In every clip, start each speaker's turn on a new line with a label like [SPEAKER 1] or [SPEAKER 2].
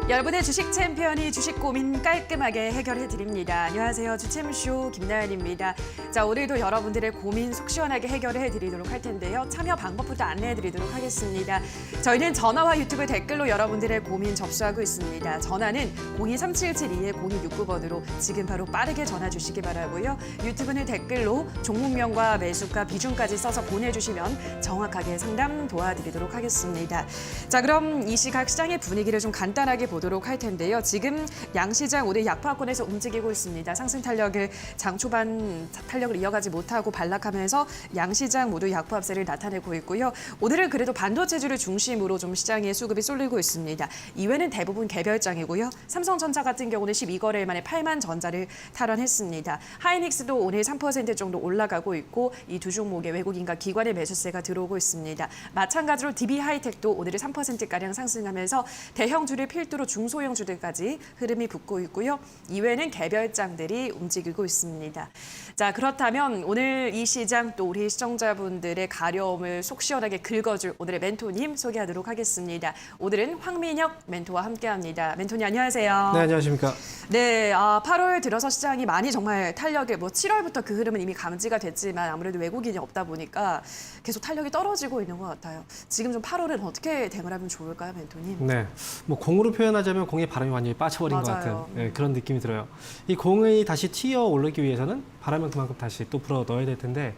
[SPEAKER 1] 여러분의 주식 챔피언이 주식 고민 깔끔하게 해결해 드립니다. 안녕하세요. 주챔쇼 김나연입니다. 자, 오늘도 여러분들의 고민 속 시원하게 해결해 드리도록 할 텐데요. 참여 방법부터 안내해 드리도록 하겠습니다. 저희는 전화와 유튜브 댓글로 여러분들의 고민 접수하고 있습니다. 전화는 023772-0269번으로 지금 바로 빠르게 전화 주시기 바라고요. 유튜브는 댓글로 종목명과 매수가 비중까지 써서 보내주시면 정확하게 상담 도와드리도록 하겠습니다. 자, 그럼 이 시각 시장의 분위기를 좀 간단하게 보도록 할 텐데요. 지금 양시장 오늘 약파권에서 움직이고 있습니다. 상승 탄력을 장 초반 탄력을 이어가지 못하고 반락하면서 양시장 모두 약보합세를 나타내고 있고요. 오늘은 그래도 반도체주를 중심으로 좀 시장에 수급이 쏠리고 있습니다. 이외는 대부분 개별장이고요. 삼성전자 같은 경우는 12거래일 만에 8만 전자를 탈환했습니다. 하이닉스도 오늘 3% 정도 올라가고 있고 이 두 종목의 외국인과 기관의 매수세가 들어오고 있습니다. 마찬가지로 DB하이텍도 오늘은 3%가량 상승하면서 대형주를 필두로 중소형주들까지 흐름이 붙고 있고요. 이외에는 개별장들이 움직이고 있습니다. 자, 그렇다면 오늘 이 시장 또 우리 시청자분들의 가려움을 속 시원하게 긁어줄 오늘의 멘토님 소개하도록 하겠습니다. 오늘은 황민혁 멘토와 함께합니다. 멘토님 안녕하세요.
[SPEAKER 2] 네, 안녕하십니까.
[SPEAKER 1] 네, 8월 들어서 시장이 많이 정말 탄력을 7월부터 그 흐름은 이미 감지가 됐지만 아무래도 외국인이 없다 보니까 계속 탄력이 떨어지고 있는 것 같아요. 지금 좀 8월은 어떻게 대응을 하면 좋을까요, 멘토님?
[SPEAKER 2] 네, 공으로 표현하자면 공의 바람이 완전히 빠져버린 것 같은 그런 느낌이 들어요. 이 공이 다시 튀어 오르기 위해서는 바람을 그만큼 다시 또 불어 넣어야 될 텐데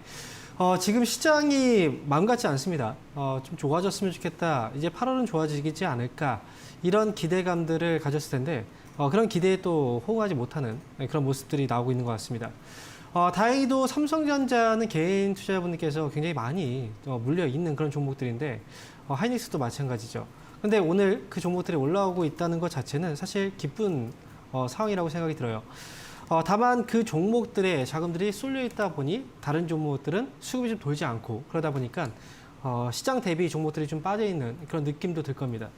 [SPEAKER 2] 지금 시장이 마음 같지 않습니다. 좀 좋아졌으면 좋겠다. 이제 8월은 좋아지지 않을까. 이런 기대감들을 가졌을 텐데 그런 기대에 또 호응하지 못하는 그런 모습들이 나오고 있는 것 같습니다. 다행히도 삼성전자는 개인 투자자분들께서 굉장히 많이 물려 있는 그런 종목들인데 하이닉스도 마찬가지죠. 근데 오늘 그 종목들이 올라오고 있다는 것 자체는 사실 기쁜 상황이라고 생각이 들어요. 다만 그 종목들의 자금들이 쏠려 있다 보니 다른 종목들은 수급이 좀 돌지 않고 그러다 보니까 시장 대비 종목들이 좀 빠져 있는 그런 느낌도 들 겁니다.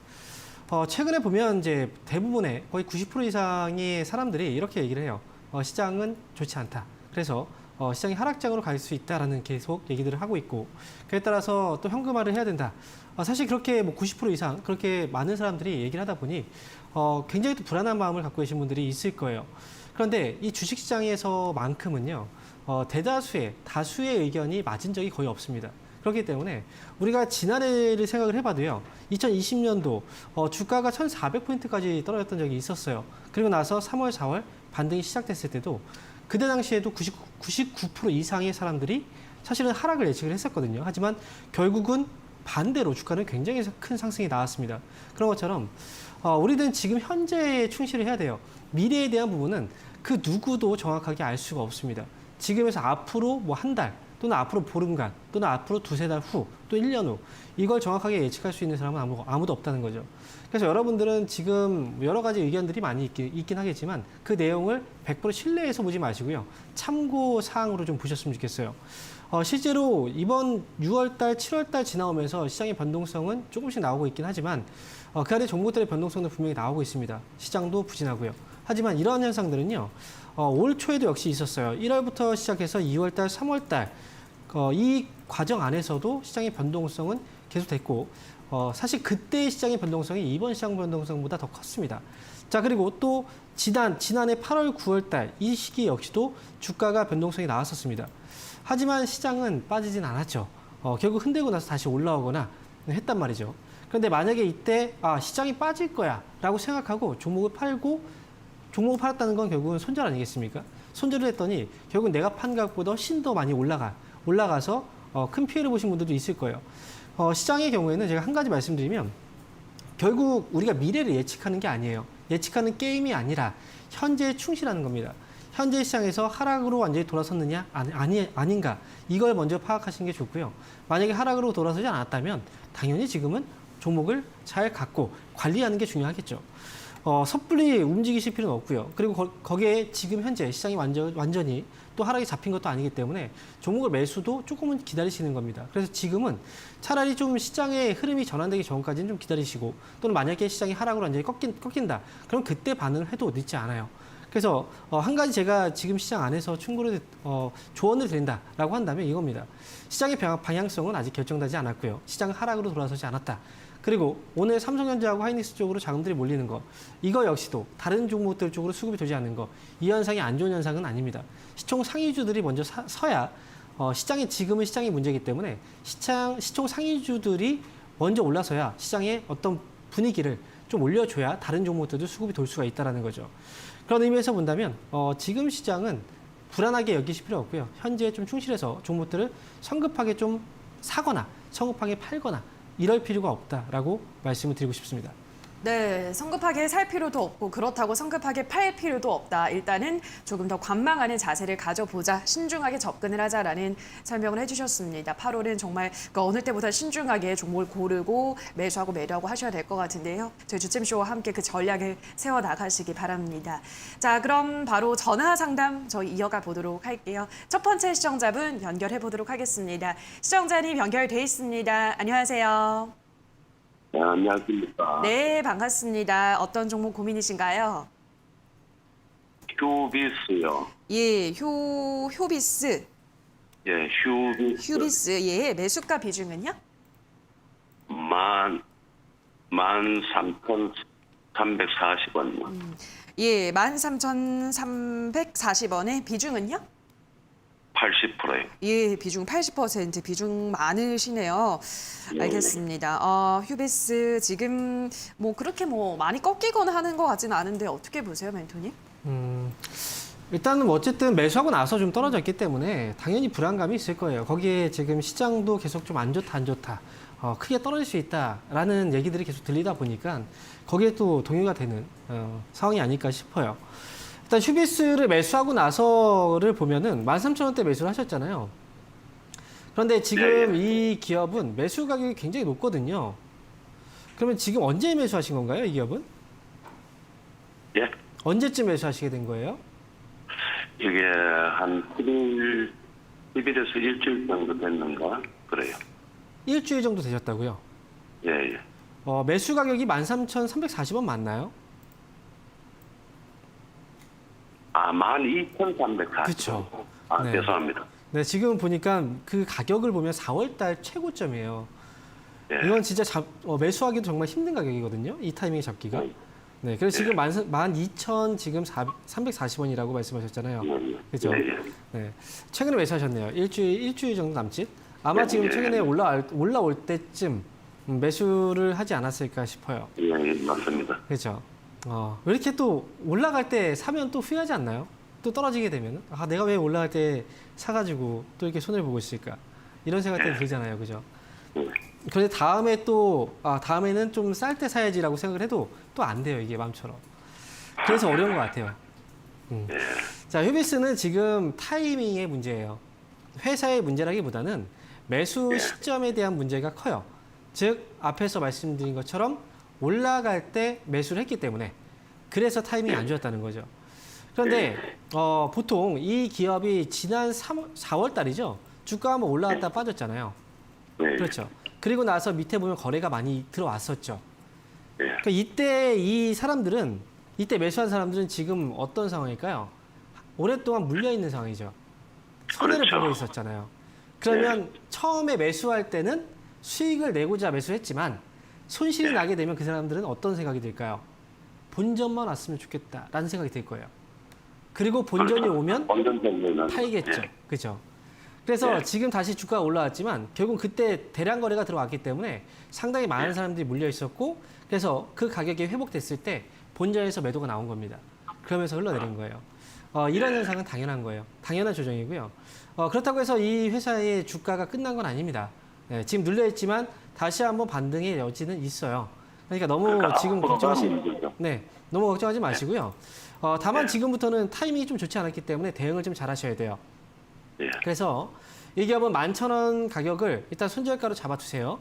[SPEAKER 2] 최근에 보면 이제 대부분의 거의 90% 이상의 사람들이 이렇게 얘기를 해요. 시장은 좋지 않다. 그래서 시장이 하락장으로 갈 수 있다라는 계속 얘기들을 하고 있고 그에 따라서 또 현금화를 해야 된다. 사실 그렇게 90% 이상 그렇게 많은 사람들이 얘기를 하다 보니 굉장히 또 불안한 마음을 갖고 계신 분들이 있을 거예요. 그런데 이 주식시장에서만큼은요 다수의 의견이 맞은 적이 거의 없습니다. 그렇기 때문에 우리가 지난해를 생각을 해봐도요 2020년도 주가가 1,400포인트까지 떨어졌던 적이 있었어요. 그리고 나서 3월, 4월 반등이 시작됐을 때도 그때 당시에도 99% 이상의 사람들이 사실은 하락을 예측을 했었거든요. 하지만 결국은 반대로 주가는 굉장히 큰 상승이 나왔습니다. 그런 것처럼 우리는 지금 현재에 충실을 해야 돼요. 미래에 대한 부분은 그 누구도 정확하게 알 수가 없습니다. 지금에서 앞으로 한 달 또는 앞으로 보름간 또는 앞으로 두세 달 후 또 1년 후 이걸 정확하게 예측할 수 있는 사람은 아무도 없다는 거죠. 그래서 여러분들은 지금 여러 가지 의견들이 많이 있긴 하겠지만 그 내용을 100% 신뢰해서 보지 마시고요. 참고 사항으로 좀 보셨으면 좋겠어요. 실제로 이번 6월달, 7월달 지나오면서 시장의 변동성은 조금씩 나오고 있긴 하지만 그 안에 종목들의 변동성도 분명히 나오고 있습니다. 시장도 부진하고요. 하지만 이러한 현상들은요. 올 초에도 역시 있었어요. 1월부터 시작해서 2월달, 3월달 이 과정 안에서도 시장의 변동성은 계속됐고 사실 그때의 시장의 변동성이 이번 시장 변동성보다 더 컸습니다. 자, 그리고 또 지난해 8월, 9월달 이 시기 역시도 주가가 변동성이 나왔었습니다. 하지만 시장은 빠지진 않았죠. 결국 흔들고 나서 다시 올라오거나 했단 말이죠. 그런데 만약에 이때 시장이 빠질 거야 라고 생각하고 종목을 팔았다는 건 결국은 손절 아니겠습니까? 손절을 했더니 결국 내가 판 가격보다 훨씬 더 많이 올라가서 큰 피해를 보신 분들도 있을 거예요. 시장의 경우에는 제가 한 가지 말씀드리면 결국 우리가 미래를 예측하는 게 아니에요. 예측하는 게임이 아니라 현재에 충실하는 겁니다. 현재 시장에서 하락으로 완전히 돌아섰느냐 아닌가 이걸 먼저 파악하시는 게 좋고요. 만약에 하락으로 돌아서지 않았다면 당연히 지금은 종목을 잘 갖고 관리하는 게 중요하겠죠. 섣불리 움직이실 필요는 없고요. 그리고 거기에 지금 현재 시장이 완전히 또 하락이 잡힌 것도 아니기 때문에 종목을 매수도 조금은 기다리시는 겁니다. 그래서 지금은 차라리 좀 시장의 흐름이 전환되기 전까지는 좀 기다리시고 또는 만약에 시장이 하락으로 완전히 꺾인다. 그럼 그때 반응을 해도 늦지 않아요. 그래서 한 가지 제가 지금 시장 안에서 충고를 조언을 드린다라고 한다면 이겁니다. 시장의 방향성은 아직 결정되지 않았고요. 시장 하락으로 돌아서지 않았다. 그리고 오늘 삼성전자하고 하이닉스 쪽으로 자금들이 몰리는 거, 이거 역시도 다른 종목들 쪽으로 수급이 되지 않는 거, 이 현상이 안 좋은 현상은 아닙니다. 시총 상위주들이 먼저 서야 시장이 지금은 시장의 문제이기 때문에 시총 상위주들이 먼저 올라서야 시장의 어떤 분위기를 좀 올려줘야 다른 종목들도 수급이 돌 수가 있다는 거죠. 그런 의미에서 본다면 지금 시장은 불안하게 여기실 필요 없고요. 현재에 좀 충실해서 종목들을 성급하게 좀 사거나 성급하게 팔거나 이럴 필요가 없다라고 말씀을 드리고 싶습니다.
[SPEAKER 1] 네, 성급하게 살 필요도 없고 그렇다고 성급하게 팔 필요도 없다. 일단은 조금 더 관망하는 자세를 가져보자. 신중하게 접근을 하자라는 설명을 해주셨습니다. 8월은 정말 그 어느 때보다 신중하게 종목을 고르고 매수하고 매도하고 하셔야 될 것 같은데요. 저희 주침쇼와 함께 그 전략을 세워나가시기 바랍니다. 자, 그럼 바로 전화 상담 저희 이어가 보도록 할게요. 첫 번째 시청자분 연결해 보도록 하겠습니다. 시청자님 연결돼 있습니다. 안녕하세요.
[SPEAKER 3] 네, 안녕하십니까.
[SPEAKER 1] 네, 반갑습니다. 어떤 종목 고민이신가요?
[SPEAKER 3] 휴비스요.
[SPEAKER 1] 예, 효비스,
[SPEAKER 3] 예, 휴비스.
[SPEAKER 1] 휴비스, 예, 매수가 비중은요?
[SPEAKER 3] 13,340원.
[SPEAKER 1] 예, 13,340원의 비중은요?
[SPEAKER 3] 80%요.
[SPEAKER 1] 예, 비중 80%, 비중 많으시네요. 알겠습니다. 휴비스 지금 뭐 그렇게 뭐 많이 꺾이거나 하는 것 같지는 않은데 어떻게 보세요, 멘토님?
[SPEAKER 2] 일단은 뭐 어쨌든 매수하고 나서 좀 떨어졌기 때문에 당연히 불안감이 있을 거예요. 거기에 지금 시장도 계속 좀 안 좋다, 안 좋다. 크게 떨어질 수 있다라는 얘기들이 계속 들리다 보니까 거기에 또 동요가 되는 상황이 아닐까 싶어요. 일단 휴비스를 매수하고 나서를 보면은 13,000원대 매수를 하셨잖아요. 그런데 지금 이 기업은 매수 가격이 굉장히 높거든요. 그러면 지금 언제 매수하신 건가요, 이 기업은?
[SPEAKER 3] 예?
[SPEAKER 2] 언제쯤 매수하시게 된 거예요?
[SPEAKER 3] 이게 한 10일에서 일주일 정도 됐는가? 그래요.
[SPEAKER 2] 일주일 정도 되셨다고요?
[SPEAKER 3] 예, 예.
[SPEAKER 2] 매수 가격이 13,340원 맞나요?
[SPEAKER 3] 12,340원.
[SPEAKER 2] 그쵸. 네.
[SPEAKER 3] 죄송합니다.
[SPEAKER 2] 네, 지금 보니까 그 가격을 보면 4월달 최고점이에요.
[SPEAKER 3] 예.
[SPEAKER 2] 이건 진짜 매수하기도 정말 힘든 가격이거든요. 이 타이밍에 잡기가. 네, 그래서 지금 12,000 지금 340원이라고 말씀하셨잖아요. 그죠?
[SPEAKER 3] 예, 예.
[SPEAKER 2] 네, 최근에 매수하셨네요. 일주일 정도 남짓. 아마
[SPEAKER 3] 예,
[SPEAKER 2] 지금
[SPEAKER 3] 예.
[SPEAKER 2] 최근에 올라올 때쯤 매수를 하지 않았을까 싶어요.
[SPEAKER 3] 예, 예, 맞습니다.
[SPEAKER 2] 그렇죠. 왜 이렇게 또 올라갈 때 사면 또 후회하지 않나요? 또 떨어지게 되면 내가 왜 올라갈 때 사가지고 또 이렇게 손해를 보고 있을까? 이런 생각이 들잖아요, 그죠?
[SPEAKER 3] 예.
[SPEAKER 2] 그런데 다음에는 좀 쌀 때 사야지라고 생각을 해도 또 안 돼요, 이게 마음처럼. 그래서 어려운 것 같아요. 자, 휴비스는 지금 타이밍의 문제예요. 회사의 문제라기보다는 매수 시점에 대한 문제가 커요. 즉 앞에서 말씀드린 것처럼 올라갈 때 매수를 했기 때문에 그래서 타이밍이 안 좋았다는 거죠. 그런데 보통 이 기업이 지난 4월 달이죠. 주가 한번 올라갔다 빠졌잖아요.
[SPEAKER 3] 네.
[SPEAKER 2] 그렇죠. 그리고 나서 밑에 보면 거래가 많이 들어왔었죠.
[SPEAKER 3] 예.
[SPEAKER 2] 그러니까 이때 매수한 사람들은 지금 어떤 상황일까요? 오랫동안 물려 있는 상황이죠. 손해를
[SPEAKER 3] 그렇죠.
[SPEAKER 2] 보고 있었잖아요. 그러면 처음에 매수할 때는 수익을 내고자 매수했지만 손실이 나게 되면 그 사람들은 어떤 생각이 들까요? 본전만 왔으면 좋겠다라는 생각이 들 거예요. 그리고 본전이 오면 팔겠죠. 그죠? 그래서 지금 다시 주가가 올라왔지만 결국 그때 대량 거래가 들어왔기 때문에 상당히 많은 사람들이 물려 있었고 그래서 그 가격이 회복됐을 때 본전에서 매도가 나온 겁니다. 그러면서 흘러내린 거예요. 이런 현상은 당연한 거예요. 당연한 조정이고요. 그렇다고 해서 이 회사의 주가가 끝난 건 아닙니다. 네, 지금 눌려있지만 다시 한번 반등의 여지는 있어요. 그러니까 너무 지금 너무 걱정하지 마시고요. 다만 지금부터는 타이밍이 좀 좋지 않았기 때문에 대응을 좀 잘 하셔야 돼요. 그래서 이 기업은 11,000원 가격을 일단 손절가로 잡아두세요.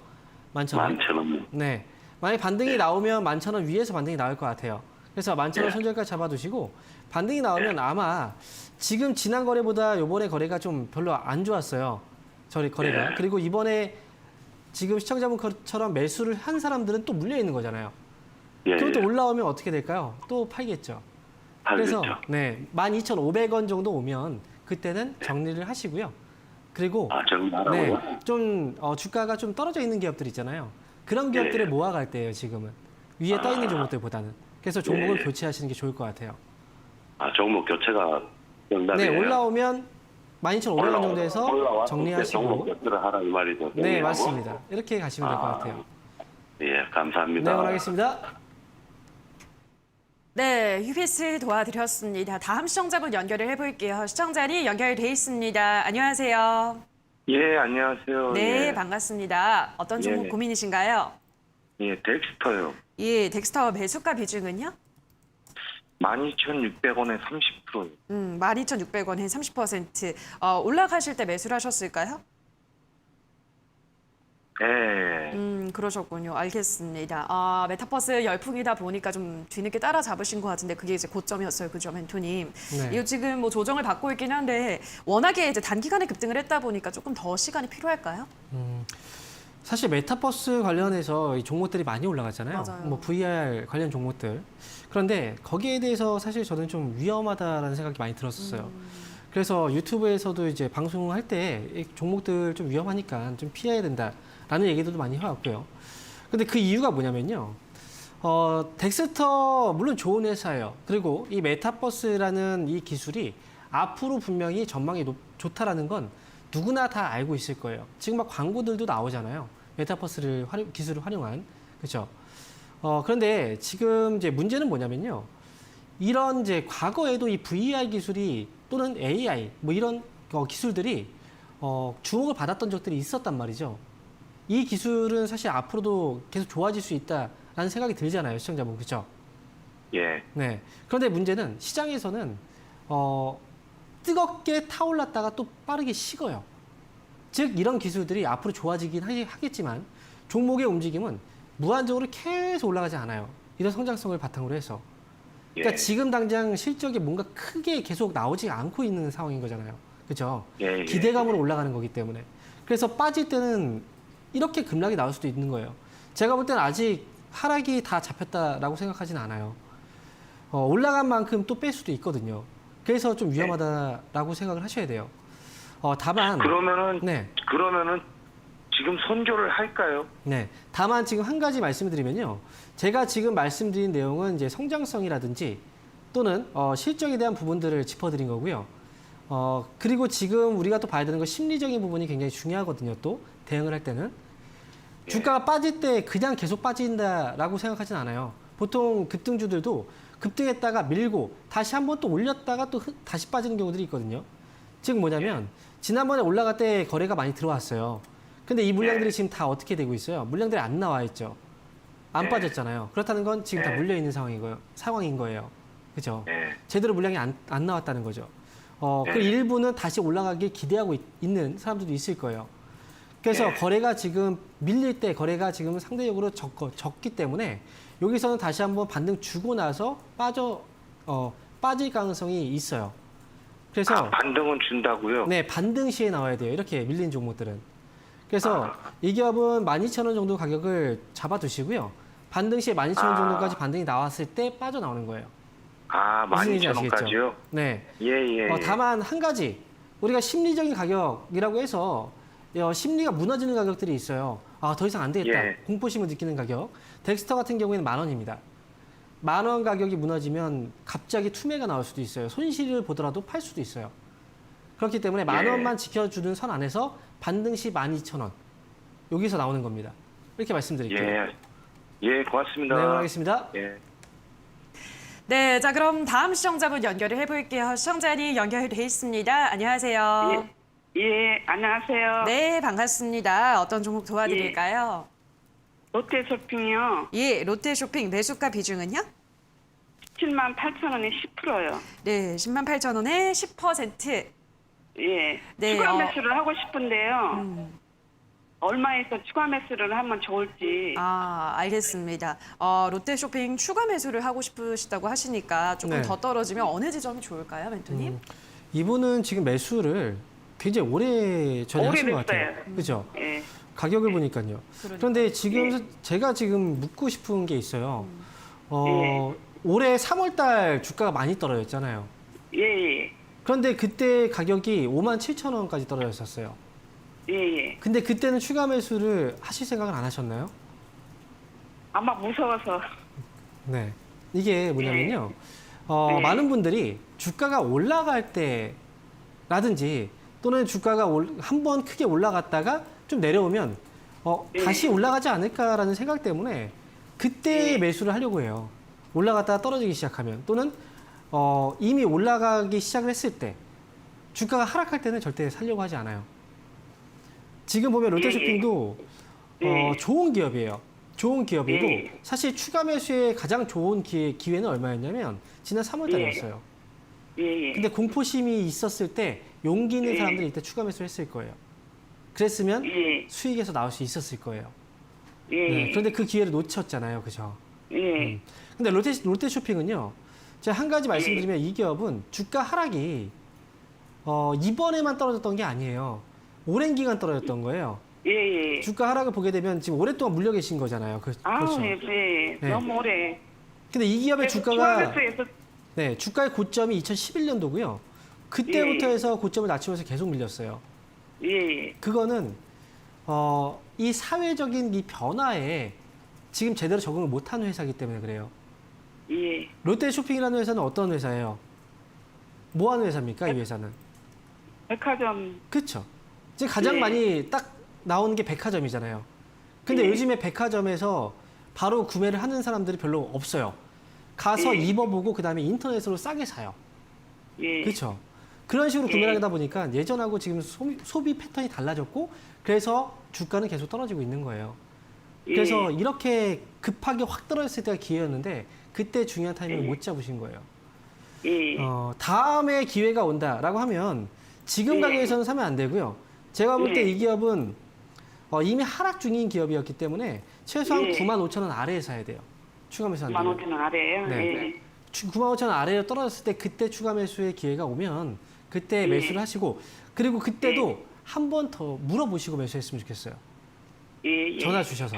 [SPEAKER 2] 11,000원.
[SPEAKER 3] 11,000원.
[SPEAKER 2] 네. 만약에 반등이 나오면 11,000원 위에서 반등이 나올 것 같아요. 그래서 11,000원 손절가 잡아두시고 반등이 나오면 아마 지금 지난 거래보다 요번에 거래가 좀 별로 안 좋았어요. 거래가. 그리고 이번에 지금 시청자분처럼 매수를 한 사람들은 또 물려 있는 거잖아요. 그럼 또 올라오면 어떻게 될까요? 또 팔겠죠. 그래서
[SPEAKER 3] 그렇죠.
[SPEAKER 2] 네, 12,500원 정도 오면 그때는 정리를 하시고요. 그리고
[SPEAKER 3] 정리하라고요?
[SPEAKER 2] 네, 좀 주가가 좀 떨어져 있는 기업들 있잖아요. 그런 기업들을
[SPEAKER 3] 예.
[SPEAKER 2] 모아갈 때예요, 지금은. 위에 떠 있는 종목들보다는. 그래서 종목을
[SPEAKER 3] 예.
[SPEAKER 2] 교체하시는 게 좋을 것 같아요.
[SPEAKER 3] 종목 교체가 정답이네요.
[SPEAKER 2] 네, 올라오면 12,500원 정도에서
[SPEAKER 3] 종목
[SPEAKER 2] 정리하시고.
[SPEAKER 3] 교체를 하라 이 말이죠.
[SPEAKER 2] 네,
[SPEAKER 3] 정리하고.
[SPEAKER 2] 맞습니다. 이렇게 가시면 될 것 같아요.
[SPEAKER 3] 예, 감사합니다.
[SPEAKER 2] 네, 응원하겠습니다.
[SPEAKER 1] 네, UBS 도와드렸습니다. 다음 시청자분 연결을 해볼게요. 시청자님 연결돼 있습니다. 안녕하세요.
[SPEAKER 3] 예, 안녕하세요.
[SPEAKER 1] 네,
[SPEAKER 3] 예.
[SPEAKER 1] 반갑습니다. 어떤 종목
[SPEAKER 3] 예.
[SPEAKER 1] 고민이신가요?
[SPEAKER 3] 예, 덱스터요.
[SPEAKER 1] 예, 덱스터 매수가 비중은요?
[SPEAKER 3] 12,600원에 30%요.
[SPEAKER 1] 12,600원에 30%. 올라가실 때 매수를 하셨을까요?
[SPEAKER 3] 예.
[SPEAKER 1] 그러셨군요. 알겠습니다. 메타버스 열풍이다 보니까 좀 뒤늦게 따라잡으신 것 같은데 그게 이제 고점이었어요. 그죠, 멘토님?
[SPEAKER 2] 네.
[SPEAKER 1] 이거 지금 뭐 조정을 받고 있긴 한데 워낙에 이제 단기간에 급등을 했다 보니까 조금 더 시간이 필요할까요?
[SPEAKER 2] 사실 메타버스 관련해서 이 종목들이 많이 올라갔잖아요.
[SPEAKER 1] 맞아요.
[SPEAKER 2] 뭐 VR 관련 종목들. 그런데 거기에 대해서 사실 저는 좀 위험하다라는 생각이 많이 들었었어요. 그래서 유튜브에서도 이제 방송할 때 이 종목들 좀 위험하니까 좀 피해야 된다라는 얘기들도 많이 해왔고요. 근데 그 이유가 뭐냐면요. 덱스터 물론 좋은 회사예요. 그리고 이 메타버스라는 이 기술이 앞으로 분명히 전망이 좋다라는 건 누구나 다 알고 있을 거예요. 지금 막 광고들도 나오잖아요. 메타버스를 기술을 활용한. 그렇죠? 그런데 지금 이제 문제는 뭐냐면요. 이런 이제 과거에도 이 VR 기술이 또는 AI 뭐 이런 기술들이 주목을 받았던 적들이 있었단 말이죠. 이 기술은 사실 앞으로도 계속 좋아질 수 있다라는 생각이 들잖아요, 시청자분. 그렇죠?
[SPEAKER 3] 예.
[SPEAKER 2] 네. 그런데 문제는 시장에서는 뜨겁게 타올랐다가 또 빠르게 식어요. 즉 이런 기술들이 앞으로 좋아지긴 하겠지만 종목의 움직임은 무한적으로 계속 올라가지 않아요. 이런 성장성을 바탕으로 해서. 그러니까
[SPEAKER 3] 예.
[SPEAKER 2] 지금 당장 실적이 뭔가 크게 계속 나오지 않고 있는 상황인 거잖아요. 그렇죠?
[SPEAKER 3] 예, 예.
[SPEAKER 2] 기대감으로 올라가는 거기 때문에. 그래서 빠질 때는 이렇게 급락이 나올 수도 있는 거예요. 제가 볼 때는 아직 하락이 다 잡혔다라고 생각하진 않아요. 올라간 만큼 또 뺄 수도 있거든요. 그래서 좀 위험하다라고 생각을 하셔야 돼요. 다만
[SPEAKER 3] 그러면은 지금 선교를 할까요?
[SPEAKER 2] 네. 다만 지금 한 가지 말씀을 드리면요. 제가 지금 말씀드린 내용은 이제 성장성이라든지 또는 실적에 대한 부분들을 짚어드린 거고요. 그리고 지금 우리가 또 봐야 되는 건 심리적인 부분이 굉장히 중요하거든요. 또 대응을 할 때는. 주가가 빠질 때 그냥 계속 빠진다라고 생각하진 않아요. 보통 급등주들도 급등했다가 밀고 다시 한번 또 올렸다가 또 다시 빠지는 경우들이 있거든요. 즉 뭐냐면 지난번에 올라갈 때 거래가 많이 들어왔어요. 근데 이 물량들이 지금 다 어떻게 되고 있어요? 물량들이 안 나와 있죠. 안 빠졌잖아요. 그렇다는 건 지금 다 물려 있는 상황인 거예요. 그죠? 제대로 물량이 안 나왔다는 거죠. 그 일부는 다시 올라가길 기대하고 있는 사람들도 있을 거예요. 그래서 거래가 지금 밀릴 때 거래가 지금 상대적으로 적기 때문에 여기서는 다시 한번 반등 주고 나서 빠질 가능성이 있어요. 그래서
[SPEAKER 3] 반등은 준다고요?
[SPEAKER 2] 네, 반등 시에 나와야 돼요. 이렇게 밀린 종목들은. 그래서 이 기업은 12,000원 정도 가격을 잡아두시고요. 반등 시에 12,000원 정도까지 반등이 나왔을 때 빠져나오는 거예요. 무슨 얘기인지
[SPEAKER 3] 12,000원까지요?
[SPEAKER 2] 네.
[SPEAKER 3] 예.
[SPEAKER 2] 다만 한 가지 우리가 심리적인 가격이라고 해서 심리가 무너지는 가격들이 있어요. 더 이상 안 되겠다. 공포심을 느끼는 가격. 덱스터 같은 경우에는 10,000원입니다. 10,000원 가격이 무너지면 갑자기 투매가 나올 수도 있어요. 손실을 보더라도 팔 수도 있어요. 그렇기 때문에 10,000원만 지켜주는 선 안에서 반등 시 12,000원. 여기서 나오는 겁니다. 이렇게 말씀드릴게요.
[SPEAKER 3] 예, 고맙습니다.
[SPEAKER 2] 네, 응원하겠습니다.
[SPEAKER 3] 예.
[SPEAKER 1] 네, 자 그럼 다음 시청자분 연결을 해볼게요. 시청자님 연결돼 있습니다. 안녕하세요.
[SPEAKER 4] 예, 안녕하세요.
[SPEAKER 1] 네, 반갑습니다. 어떤 종목 도와드릴까요?
[SPEAKER 4] 롯데쇼핑이요.
[SPEAKER 1] 예, 롯데쇼핑 매수가 비중은요?
[SPEAKER 4] 178,000원에 10%요.
[SPEAKER 1] 네, 108,000원에 10%.
[SPEAKER 4] 예.
[SPEAKER 1] 네,
[SPEAKER 4] 추가 매수를 하고 싶은데요. 얼마에서 추가 매수를 하면 좋을지.
[SPEAKER 1] 알겠습니다. 롯데쇼핑 추가 매수를 하고 싶으시다고 하시니까 조금
[SPEAKER 2] 네.
[SPEAKER 1] 더 떨어지면 어느 지점이 좋을까요, 멘토님?
[SPEAKER 2] 이분은 지금 매수를 굉장히 오래 전에 하신 것 같아요. 그죠?
[SPEAKER 4] 예.
[SPEAKER 2] 가격을 보니까요. 그런데 지금 제가 지금 묻고 싶은 게 있어요. 올해 3월 달 주가가 많이 떨어졌잖아요.
[SPEAKER 4] 예, 예.
[SPEAKER 2] 그런데 그때 가격이 57,000원까지 떨어졌었어요.
[SPEAKER 4] 예, 예.
[SPEAKER 2] 근데 그때는 추가 매수를 하실 생각은 안 하셨나요?
[SPEAKER 4] 아마 무서워서.
[SPEAKER 2] 네. 이게 뭐냐면요.
[SPEAKER 4] 네.
[SPEAKER 2] 많은 분들이 주가가 올라갈 때라든지 또는 주가가 한번 크게 올라갔다가 좀 내려오면
[SPEAKER 4] 네.
[SPEAKER 2] 다시 올라가지 않을까라는 생각 때문에 그때
[SPEAKER 4] 네.
[SPEAKER 2] 매수를 하려고 해요. 올라갔다가 떨어지기 시작하면 또는 이미 올라가기 시작을 했을 때 주가가 하락할 때는 절대 살려고 하지 않아요. 지금 보면 롯데쇼핑도
[SPEAKER 4] 네.
[SPEAKER 2] 좋은 기업이에요. 좋은 기업이고
[SPEAKER 4] 네.
[SPEAKER 2] 사실 추가 매수의 가장 좋은 기회는 얼마였냐면 지난 3월 달이었어요.
[SPEAKER 4] 예, 예.
[SPEAKER 2] 근데 공포심이 있었을 때 용기 있는
[SPEAKER 4] 네.
[SPEAKER 2] 사람들이 이때 추가 매수를 했을 거예요. 그랬으면
[SPEAKER 4] 예.
[SPEAKER 2] 수익에서 나올 수 있었을 거예요.
[SPEAKER 4] 예.
[SPEAKER 2] 네, 그런데 그 기회를 놓쳤잖아요. 그죠?
[SPEAKER 4] 예.
[SPEAKER 2] 근데 롯데쇼핑은요. 제가 한 가지 말씀드리면 이 기업은 주가 하락이 이번에만 떨어졌던 게 아니에요. 오랜 기간 떨어졌던 거예요.
[SPEAKER 4] 예, 예.
[SPEAKER 2] 주가 하락을 보게 되면 지금 오랫동안 물려 계신 거잖아요.
[SPEAKER 4] 아우,
[SPEAKER 2] 그렇죠.
[SPEAKER 4] 예, 예.
[SPEAKER 2] 네.
[SPEAKER 4] 너무 오래.
[SPEAKER 2] 근데 이 기업의 주가가
[SPEAKER 4] 주가에서
[SPEAKER 2] 네, 주가의 고점이 2011년도고요. 그때부터
[SPEAKER 4] 예.
[SPEAKER 2] 해서 고점을 낮추면서 계속 밀렸어요.
[SPEAKER 4] 예, 예.
[SPEAKER 2] 그거는 이 사회적인 이 변화에 지금 제대로 적응을 못한 회사이기 때문에 그래요.
[SPEAKER 4] 예.
[SPEAKER 2] 롯데쇼핑이라는 회사는 어떤 회사예요? 뭐 하는 회사입니까? 이 회사는.
[SPEAKER 4] 백화점.
[SPEAKER 2] 그렇죠. 지금 가장
[SPEAKER 4] 네.
[SPEAKER 2] 많이 딱 나오는 게 백화점이잖아요. 근데
[SPEAKER 4] 네.
[SPEAKER 2] 요즘에 백화점에서 바로 구매를 하는 사람들이 별로 없어요. 가서
[SPEAKER 4] 네.
[SPEAKER 2] 입어보고 그다음에 인터넷으로 싸게 사요.
[SPEAKER 4] 예.
[SPEAKER 2] 그렇죠. 그런 식으로
[SPEAKER 4] 네.
[SPEAKER 2] 구매를 하다 보니까 예전하고 지금 소비 패턴이 달라졌고 그래서 주가는 계속 떨어지고 있는 거예요. 그래서
[SPEAKER 4] 예.
[SPEAKER 2] 이렇게 급하게 확 떨어졌을 때가 기회였는데 그때 중요한 타이밍을
[SPEAKER 4] 네.
[SPEAKER 2] 못 잡으신 거예요.
[SPEAKER 4] 예.
[SPEAKER 2] 다음에 기회가 온다라고 하면 지금
[SPEAKER 4] 네.
[SPEAKER 2] 가격에서는 사면 안 되고요. 제가 볼 때
[SPEAKER 4] 네.
[SPEAKER 2] 이 기업은 이미 하락 중인 기업이었기 때문에 최소한
[SPEAKER 4] 네.
[SPEAKER 2] 95,000원 아래에 사야 돼요. 추가 매수 안 되면.
[SPEAKER 4] 15,000원 아래에요.
[SPEAKER 2] 네.
[SPEAKER 4] 예.
[SPEAKER 2] 95,000원 아래로 떨어졌을 때 그때 추가 매수의 기회가 오면 그때
[SPEAKER 4] 네.
[SPEAKER 2] 매수를 하시고 그리고 그때도
[SPEAKER 4] 네.
[SPEAKER 2] 한 번 더 물어보시고 매수했으면 좋겠어요.
[SPEAKER 4] 예. 예.
[SPEAKER 2] 전화 주셔서.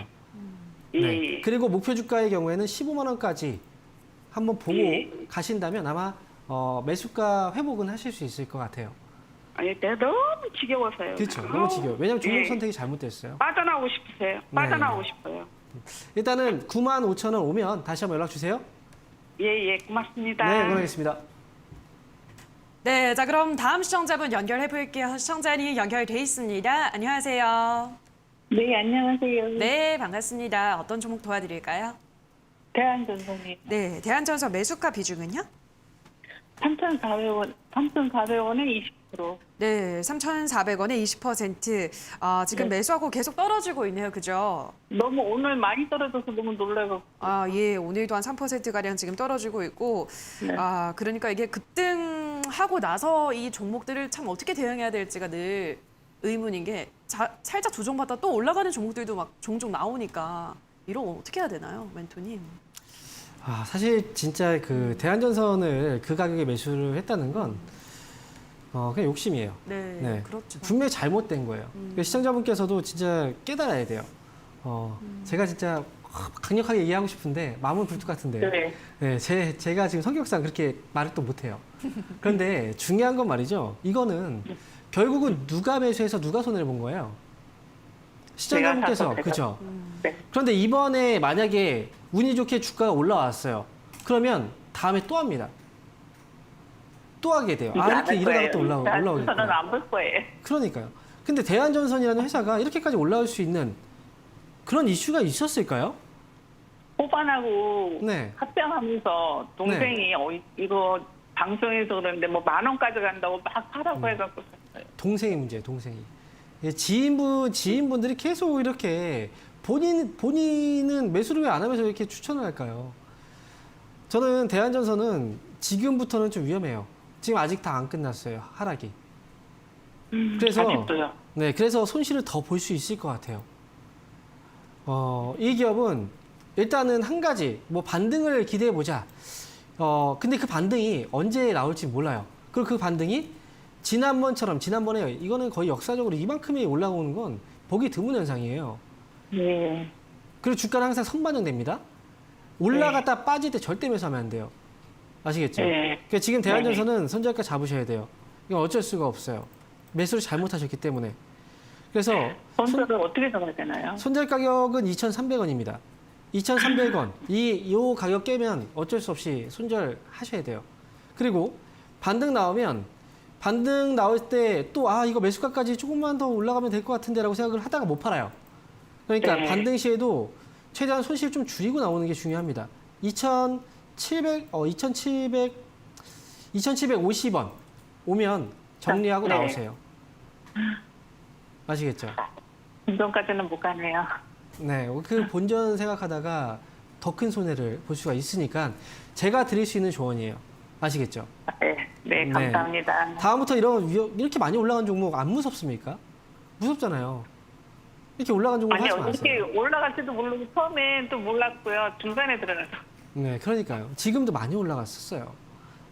[SPEAKER 4] 예.
[SPEAKER 2] 네. 그리고 목표 주가의 경우에는 15만 원까지 한번 보고
[SPEAKER 4] 예.
[SPEAKER 2] 가신다면 아마 매수가 회복은 하실 수 있을 것 같아요.
[SPEAKER 4] 아니, 내가 너무 지겨워서요.
[SPEAKER 2] 그렇죠. 너무 지겨워요. 왜냐하면 종목
[SPEAKER 4] 예.
[SPEAKER 2] 선택이 잘못됐어요.
[SPEAKER 4] 빠져나오고 싶으세요. 빠져나오고 싶어요.
[SPEAKER 2] 일단은 95,000원 오면 다시 한번 연락 주세요.
[SPEAKER 4] 예, 예. 고맙습니다.
[SPEAKER 2] 네, 응원하겠습니다.
[SPEAKER 1] 네, 자 그럼 다음 시청자분 연결해 볼게요. 시청자님 연결돼 있습니다. 안녕하세요.
[SPEAKER 5] 네, 안녕하세요.
[SPEAKER 1] 네, 반갑습니다. 어떤 종목 도와드릴까요?
[SPEAKER 5] 대한전선이
[SPEAKER 1] 네, 대한전선 매수가 비중은요?
[SPEAKER 5] 3,400원, 3,400원에 20%.
[SPEAKER 1] 네, 3,400원에 20%. 지금
[SPEAKER 5] 네.
[SPEAKER 1] 매수하고 계속 떨어지고 있네요. 그죠?
[SPEAKER 5] 너무 오늘 많이 떨어져서 너무 놀라고.
[SPEAKER 1] 예, 오늘도 한 3%가량 지금 떨어지고 있고,
[SPEAKER 5] 네.
[SPEAKER 1] 그러니까 이게 급등하고 나서 이 종목들을 참 어떻게 대응해야 될지가 늘 의문인 게, 살짝 조정받다 또 올라가는 종목들도 막 종종 나오니까, 이런 어떻게 해야 되나요, 멘토님?
[SPEAKER 2] 사실 진짜 그 대한전선을 그 가격에 매수를 했다는 건 그냥 욕심이에요.
[SPEAKER 1] 네, 그렇죠.
[SPEAKER 2] 분명히 잘못된 거예요. 그러니까 시청자분께서도 진짜 깨달아야 돼요. 제가 진짜 강력하게 얘기하고 싶은데 마음은 굴뚝 같은데
[SPEAKER 5] 네.
[SPEAKER 2] 네, 제가 지금 성격상 그렇게 말을 또 못해요. 그런데 중요한 건 말이죠. 이거는 결국은 누가 매수해서 누가 손해를 본 거예요. 시청자분께서
[SPEAKER 5] 제가
[SPEAKER 2] 그죠.
[SPEAKER 5] 네.
[SPEAKER 2] 그런데 이번에 만약에 운이 좋게 주가가 올라왔어요. 그러면 다음에 또 합니다. 또 하게 돼요. 이렇게 이러다가 또
[SPEAKER 5] 저는
[SPEAKER 2] 올라오겠구나.
[SPEAKER 5] 안 볼 거예요.
[SPEAKER 2] 그러니까요. 근데 대한전선이라는 회사가 이렇게까지 올라올 수 있는 그런 이슈가 있었을까요?
[SPEAKER 5] 호반하고
[SPEAKER 2] 네.
[SPEAKER 5] 합병하면서 동생이 이거 방송에서 그러는데 뭐 10,000원까지 간다고 막 하라고 해갖고 샀어요.
[SPEAKER 2] 동생이 문제예요, 동생이. 예, 지인분들이 계속 이렇게 본인은 매수를 왜 안 하면서 이렇게 추천을 할까요? 저는 대한전선은 지금부터는 좀 위험해요. 지금 아직 다 안 끝났어요, 하락이. 그래서
[SPEAKER 5] 아직도요.
[SPEAKER 2] 네, 그래서 손실을 더 볼 수 있을 것 같아요. 이 기업은 일단은 한 가지 뭐 반등을 기대해 보자. 근데 그 반등이 언제 나올지 몰라요. 그리고 그 반등이 지난번에 이거는 거의 역사적으로 이만큼이 올라오는 건 보기 드문 현상이에요.
[SPEAKER 5] 네.
[SPEAKER 2] 그리고 주가는 항상 선반영됩니다. 올라갔다 빠질 때 절대 매수하면 안 돼요. 아시겠죠?
[SPEAKER 5] 네.
[SPEAKER 2] 그러니까 지금 대한전선은 손절가 잡으셔야 돼요. 이건 어쩔 수가 없어요. 매수를 잘못하셨기 때문에. 그래서
[SPEAKER 5] 손절을 어떻게 잡아야 되나요?
[SPEAKER 2] 손절 가격은 2,300원입니다. 2,300원. 요 가격 깨면 어쩔 수 없이 손절하셔야 돼요. 그리고 반등 나오면 반등 나올 때 또 이거 매수가까지 조금만 더 올라가면 될 것 같은데라고 생각을 하다가 못 팔아요. 그러니까
[SPEAKER 5] 네.
[SPEAKER 2] 반등 시에도 최대한 손실 좀 줄이고 나오는 게 중요합니다. 2,750원 오면 정리하고
[SPEAKER 5] 네.
[SPEAKER 2] 나오세요. 아시겠죠?
[SPEAKER 5] 본전까지는 못 가네요.
[SPEAKER 2] 네, 그 본전 생각하다가 더 큰 손해를 볼 수가 있으니까 제가 드릴 수 있는 조언이에요. 아시겠죠?
[SPEAKER 5] 네, 감사합니다.
[SPEAKER 2] 다음부터 이렇게 많이 올라간 종목 안 무섭습니까? 무섭잖아요. 이렇게 올라간 종목 하지 마세요.
[SPEAKER 5] 이렇게 올라갈지도 모르고 처음엔 또 몰랐고요. 중간에 들어가서.
[SPEAKER 2] 네, 그러니까요. 지금도 많이 올라갔었어요.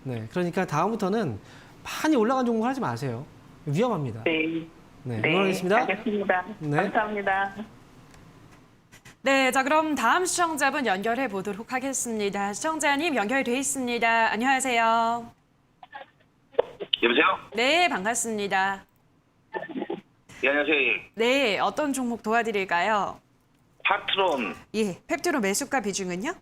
[SPEAKER 2] 네, 그러니까 다음부터는 많이 올라간 종목 하지 마세요. 위험합니다.
[SPEAKER 5] 네.
[SPEAKER 2] 네, 응원하겠습니다.
[SPEAKER 5] 알겠습니다.
[SPEAKER 2] 네.
[SPEAKER 5] 감사합니다.
[SPEAKER 1] 네, 자 그럼 다음 시청자분 연결해 보도록 하겠습니다. 시청자님 연결돼 있습니다. 안녕하세요.
[SPEAKER 3] 여보세요?
[SPEAKER 1] 네, 반갑습니다.
[SPEAKER 3] 예, 안녕하세요.
[SPEAKER 1] 네, 어떤 종목 도와드릴까요?
[SPEAKER 3] 파트론
[SPEAKER 1] 예, 펩티론 매수가 비중은요?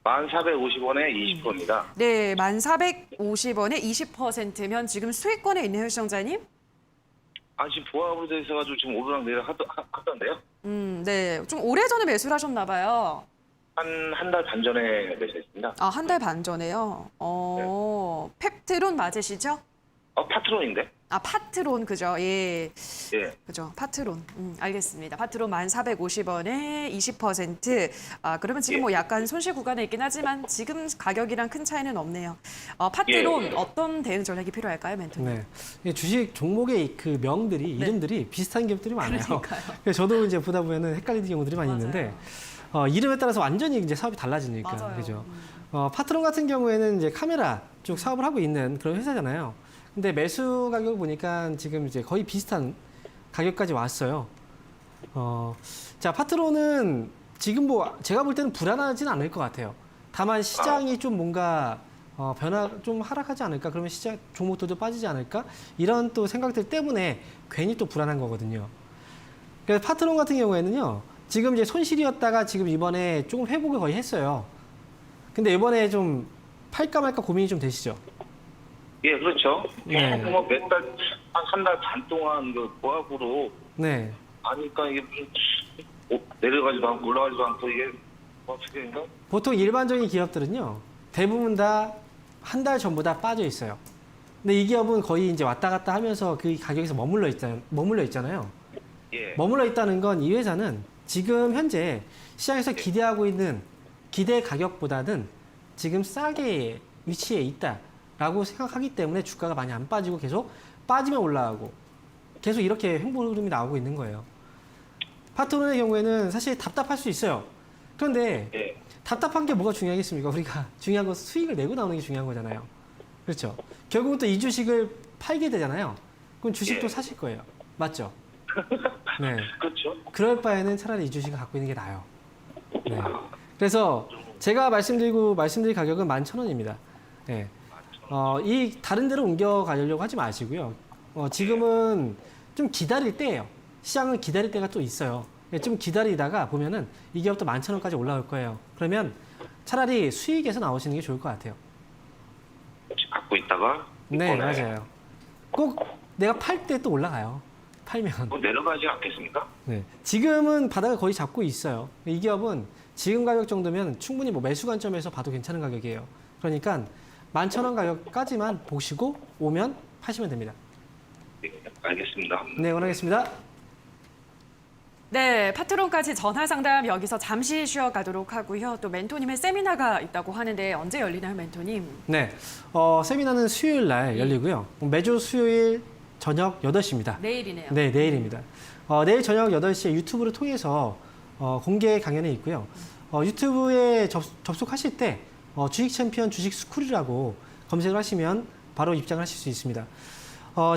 [SPEAKER 3] 1,450원에 20%입니다.
[SPEAKER 1] 네, 1,450원에 20%면 지금 수익권에 있네요, 시청자님.
[SPEAKER 3] 지금 보합으로 돼 있어가지고 지금 오르락 내리락 하던데요?
[SPEAKER 1] 네, 좀 오래전에 매수를 하셨나 봐요.
[SPEAKER 3] 한 달 반 전에 매수했습니다.
[SPEAKER 1] 한 달 반 전에요. 펩트론 맞으시죠?
[SPEAKER 3] 파트론인데?
[SPEAKER 1] 파트론 그죠? 예.
[SPEAKER 3] 예.
[SPEAKER 1] 그죠. 파트론. 알겠습니다. 파트론 1,450원에 20%. 그러면 지금 뭐 약간 손실 구간에 있긴 하지만 지금 가격이랑 큰 차이는 없네요. 파트론 어떤 대응 전략이 필요할까요, 멘토님?
[SPEAKER 2] 네, 이 주식 종목의 그 명들이 이름들이 비슷한 기업들이 많아요.
[SPEAKER 1] 그러니까요.
[SPEAKER 2] 그래서 저도 이제 보다 보면은 헷갈리는 경우들이 많이
[SPEAKER 1] 맞아요.
[SPEAKER 2] 있는데 이름에 따라서 완전히 이제 사업이 달라지니까
[SPEAKER 1] 맞아요.
[SPEAKER 2] 그죠. 파트론 같은 경우에는 이제 카메라 쪽 사업을 하고 있는 그런 회사잖아요. 근데 매수 가격을 보니까 지금 이제 거의 비슷한 가격까지 왔어요. 자, 파트론은 지금 뭐 제가 볼 때는 불안하진 않을 것 같아요. 다만 시장이 좀 뭔가 좀 하락하지 않을까? 그러면 시장 종목도 좀 빠지지 않을까? 이런 또 생각들 때문에 괜히 또 불안한 거거든요. 그래서 파트론 같은 경우에는요, 지금 이제 손실이었다가 지금 이번에 조금 회복을 거의 했어요. 근데 이번에 좀 팔까 말까 고민이 좀 되시죠?
[SPEAKER 3] 예, 그렇죠.
[SPEAKER 2] 네.
[SPEAKER 3] 뭐 몇 달, 한 달 반 동안 그 보합으로
[SPEAKER 2] 네.
[SPEAKER 3] 하니까 이게 무슨 내려가지도 않고 올라가지도 않고 이게 어떻게 인가?
[SPEAKER 2] 보통 일반적인 기업들은요, 대부분 다 한 달 전보다 빠져 있어요. 근데 이 기업은 거의 이제 왔다 갔다 하면서 그 가격에서 머물러 있잖아요.
[SPEAKER 3] 예.
[SPEAKER 2] 머물러 있다는 건 이 회사는 지금 현재 시장에서 기대하고 있는 기대 가격보다는 지금 싸게 위치해 있다라고 생각하기 때문에 주가가 많이 안 빠지고 계속 빠지면 올라가고 계속 이렇게 횡보 흐름이 나오고 있는 거예요. 파트론의 경우에는 사실 답답할 수 있어요. 그런데
[SPEAKER 3] 예.
[SPEAKER 2] 답답한 게 뭐가 중요하겠습니까? 우리가 중요한 건 수익을 내고 나오는 게 중요한 거잖아요. 그렇죠? 결국은 또 이 주식을 팔게 되잖아요. 그럼 주식도
[SPEAKER 3] 예.
[SPEAKER 2] 사실 거예요. 맞죠? 네.
[SPEAKER 3] 그렇죠.
[SPEAKER 2] 그럴 바에는 차라리 이 주식을 갖고 있는 게 나아요. 네. 그래서 제가 말씀드릴 가격은 11,000원입니다. 네. 이 다른 데로 옮겨 가려고 하지 마시고요. 지금은 좀 기다릴 때예요. 시장은 기다릴 때가 또 있어요. 좀 기다리다가 보면은 이 기업도 11,000원까지 올라올 거예요. 그러면 차라리 수익에서 나오시는 게 좋을 것 같아요.
[SPEAKER 3] 갖고 있다가
[SPEAKER 2] 네,
[SPEAKER 3] 이번에
[SPEAKER 2] 맞아요. 꼭 내가 팔 때 또 올라가요. 팔면.
[SPEAKER 3] 뭐 내려가지 않겠습니까?
[SPEAKER 2] 네. 지금은 바닥을 거의 잡고 있어요. 이 기업은 지금 가격 정도면 충분히 뭐 매수 관점에서 봐도 괜찮은 가격이에요. 그러니까 11,000원 가격까지만 보시고 오면 파시면 됩니다.
[SPEAKER 3] 네, 알겠습니다.
[SPEAKER 2] 네, 원하겠습니다.
[SPEAKER 1] 네, 파트론까지 전화 상담 여기서 잠시 쉬어가도록 하고요. 또 멘토님의 세미나가 있다고 하는데 언제 열리나요, 멘토님?
[SPEAKER 2] 네. 세미나는 수요일 날 열리고요. 매주 수요일 저녁 8시입니다.
[SPEAKER 1] 내일이네요.
[SPEAKER 2] 네, 내일입니다. 내일 저녁 8시에 유튜브를 통해서 공개 강연이 있고요. 유튜브에 접속하실 때 주식 챔피언 주식 스쿨이라고 검색을 하시면 바로 입장을 하실 수 있습니다.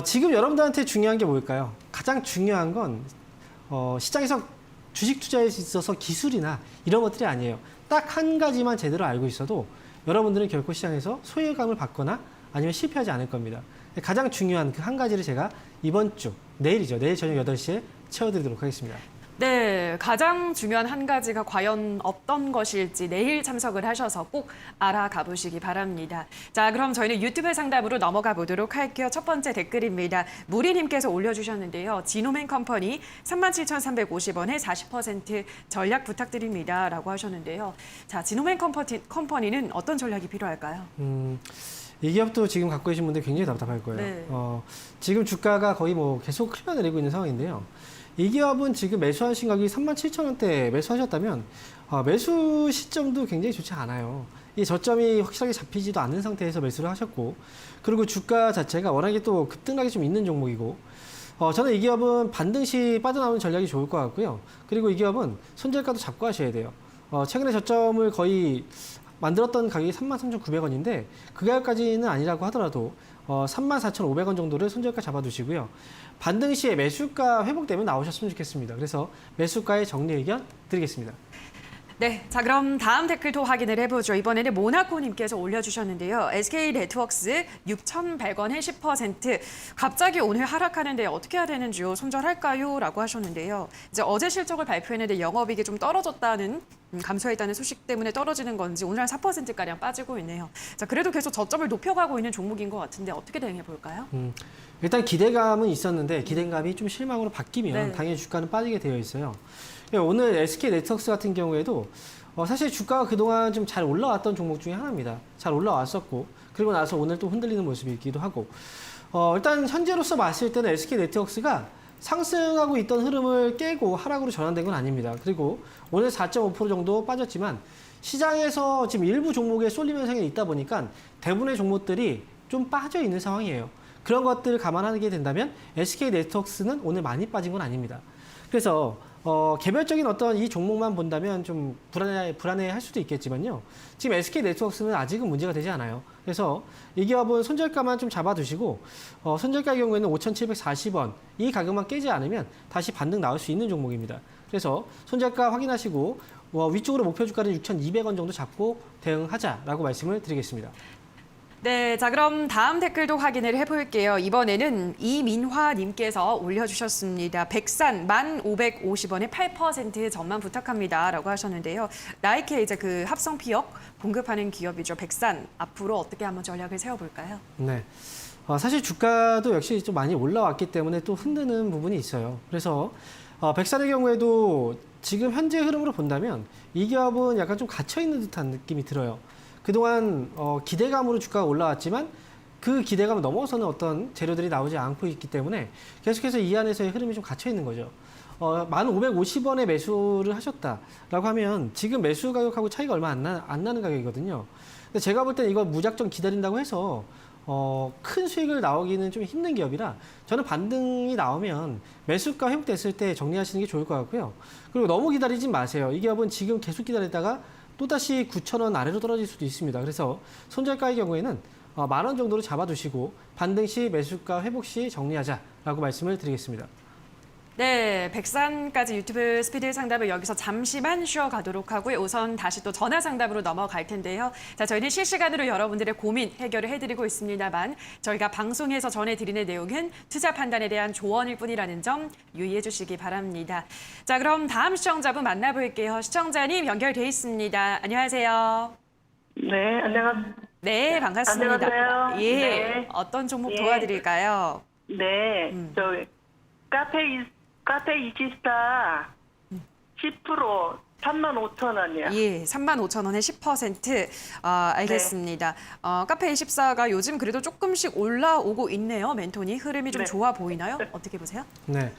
[SPEAKER 2] 지금 여러분들한테 중요한 게 뭘까요? 가장 중요한 건 시장에서 주식 투자에 있어서 기술이나 이런 것들이 아니에요. 딱 한 가지만 제대로 알고 있어도 여러분들은 결코 시장에서 소외감을 받거나 아니면 실패하지 않을 겁니다. 가장 중요한 그 한 가지를 제가 이번 주, 내일이죠. 내일 저녁 8시에 채워드리도록 하겠습니다.
[SPEAKER 1] 네, 가장 중요한 한 가지가 과연 어떤 것일지 내일 참석을 하셔서 꼭 알아가 보시기 바랍니다. 자, 그럼 저희는 유튜브 상담으로 넘어가 보도록 할게요. 첫 번째 댓글입니다. 무리님께서 올려주셨는데요. 지노맨 컴퍼니 37,350원에 40% 전략 부탁드립니다. 라고 하셨는데요. 자, 지노맨 컴퍼니는 어떤 전략이 필요할까요?
[SPEAKER 2] 이 기업도 지금 갖고 계신 분들 굉장히 답답할 거예요.
[SPEAKER 1] 네.
[SPEAKER 2] 지금 주가가 거의 뭐 계속 흘러내리고 있는 상황인데요. 이 기업은 지금 매수하신 가격이 37,000원대 매수하셨다면 매수 시점도 굉장히 좋지 않아요. 이 저점이 확실하게 잡히지도 않는 상태에서 매수를 하셨고, 그리고 주가 자체가 워낙에 또 급등락이 좀 있는 종목이고, 저는 이 기업은 반등 시 빠져나오는 전략이 좋을 것 같고요. 그리고 이 기업은 손절가도 잡고 하셔야 돼요. 최근에 저점을 거의 만들었던 가격이 33,900원인데 그 가격까지는 아니라고 하더라도 34,500원 정도를 손절가 잡아두시고요. 반등 시에 매수가 회복되면 나오셨으면 좋겠습니다. 그래서 매수가의 정리 의견 드리겠습니다.
[SPEAKER 1] 네, 자 그럼 다음 댓글도 확인을 해보죠. 이번에는 모나코님께서 올려주셨는데요. SK네트워크스 6,100원에 10%. 갑자기 오늘 하락하는데 어떻게 해야 되는지요? 손절할까요? 라고 하셨는데요. 이제 어제 실적을 발표했는데 영업이익이 좀 떨어졌다는 감소했다는 소식 때문에 떨어지는 건지 오늘 한 4%가량 빠지고 있네요. 자, 그래도 계속 저점을 높여가고 있는 종목인 것 같은데 어떻게 대응해 볼까요?
[SPEAKER 2] 일단 기대감은 있었는데 기대감이 좀 실망으로 바뀌면
[SPEAKER 1] 네.
[SPEAKER 2] 당연히 주가는 빠지게 되어 있어요. 오늘 SK네트워크스 같은 경우에도 사실 주가가 그동안 좀 잘 올라왔던 종목 중에 하나입니다. 잘 올라왔었고 그리고 나서 오늘 또 흔들리는 모습이기도 하고 일단 현재로서 봤을 때는 SK네트워크스가 상승하고 있던 흐름을 깨고 하락으로 전환된 건 아닙니다. 그리고 오늘 4.5% 정도 빠졌지만 시장에서 지금 일부 종목에 쏠림 현상이 있다 보니까 대부분의 종목들이 좀 빠져 있는 상황이에요. 그런 것들을 감안하게 된다면 SK네트워크스는 오늘 많이 빠진 건 아닙니다. 그래서 개별적인 어떤 이 종목만 본다면 좀 불안해할 수도 있겠지만요. 지금 SK네트워크스는 아직은 문제가 되지 않아요. 그래서 이 기업은 손절가만 좀 잡아두시고 손절가의 경우에는 5,740원 이 가격만 깨지 않으면 다시 반등 나올 수 있는 종목입니다. 그래서 손절가 확인하시고 위쪽으로 목표 주가는 6,200원 정도 잡고 대응하자라고 말씀을 드리겠습니다.
[SPEAKER 1] 네, 자 그럼 다음 댓글도 확인을 해볼게요. 이번에는 이민화님께서 올려주셨습니다. 백산 1,550원에 8% 전만 부탁합니다. 라고 하셨는데요. 나이키의 이제 그 합성 피혁 공급하는 기업이죠. 백산 앞으로 어떻게 한번 전략을 세워볼까요?
[SPEAKER 2] 네. 사실 주가도 역시 좀 많이 올라왔기 때문에 또 흔드는 부분이 있어요. 그래서 백산의 경우에도 지금 현재 흐름으로 본다면 이 기업은 약간 좀 갇혀있는 듯한 느낌이 들어요. 그동안 기대감으로 주가가 올라왔지만 그 기대감을 넘어서는 어떤 재료들이 나오지 않고 있기 때문에 계속해서 이 안에서의 흐름이 좀 갇혀 있는 거죠. 1,550원에 매수를 하셨다라고 하면 지금 매수 가격하고 차이가 얼마 안 나는 가격이거든요. 근데 제가 볼 때는 이걸 무작정 기다린다고 해서 큰 수익을 나오기는 좀 힘든 기업이라 저는 반등이 나오면 매수가 회복됐을 때 정리하시는 게 좋을 것 같고요. 그리고 너무 기다리지 마세요. 이 기업은 지금 계속 기다리다가 또다시 9,000원 아래로 떨어질 수도 있습니다. 그래서 손절가의 경우에는 10,000원 정도로 잡아두시고 반등 시 매수가 회복 시 정리하자라고 말씀을 드리겠습니다.
[SPEAKER 1] 네, 백산까지 유튜브 스피드 상담을 여기서 잠시만 쉬어가도록 하고요. 우선 다시 또 전화 상담으로 넘어갈 텐데요. 자, 저희는 실시간으로 여러분들의 고민 해결을 해드리고 있습니다만 저희가 방송에서 전해드리는 내용은 투자 판단에 대한 조언일 뿐이라는 점 유의해 주시기 바랍니다. 자, 그럼 다음 시청자분 만나볼게요. 시청자님 연결돼 있습니다. 안녕하세요.
[SPEAKER 5] 네, 안녕하세요.
[SPEAKER 1] 네, 반갑습니다.
[SPEAKER 5] 안녕하세요.
[SPEAKER 1] 예,
[SPEAKER 5] 네.
[SPEAKER 1] 어떤 종목
[SPEAKER 5] 예.
[SPEAKER 1] 도와드릴까요?
[SPEAKER 5] 네, 카페 24 10% 35,000원이요.
[SPEAKER 1] 예, 35,000원에 10%. 알겠습니다. 카페24가 요즘 그래도 조금씩 올라오고 있네요. 멘토니 흐름이 좀
[SPEAKER 5] 네.
[SPEAKER 1] 좋아 보이나요? 어떻게 보세요?
[SPEAKER 2] 네,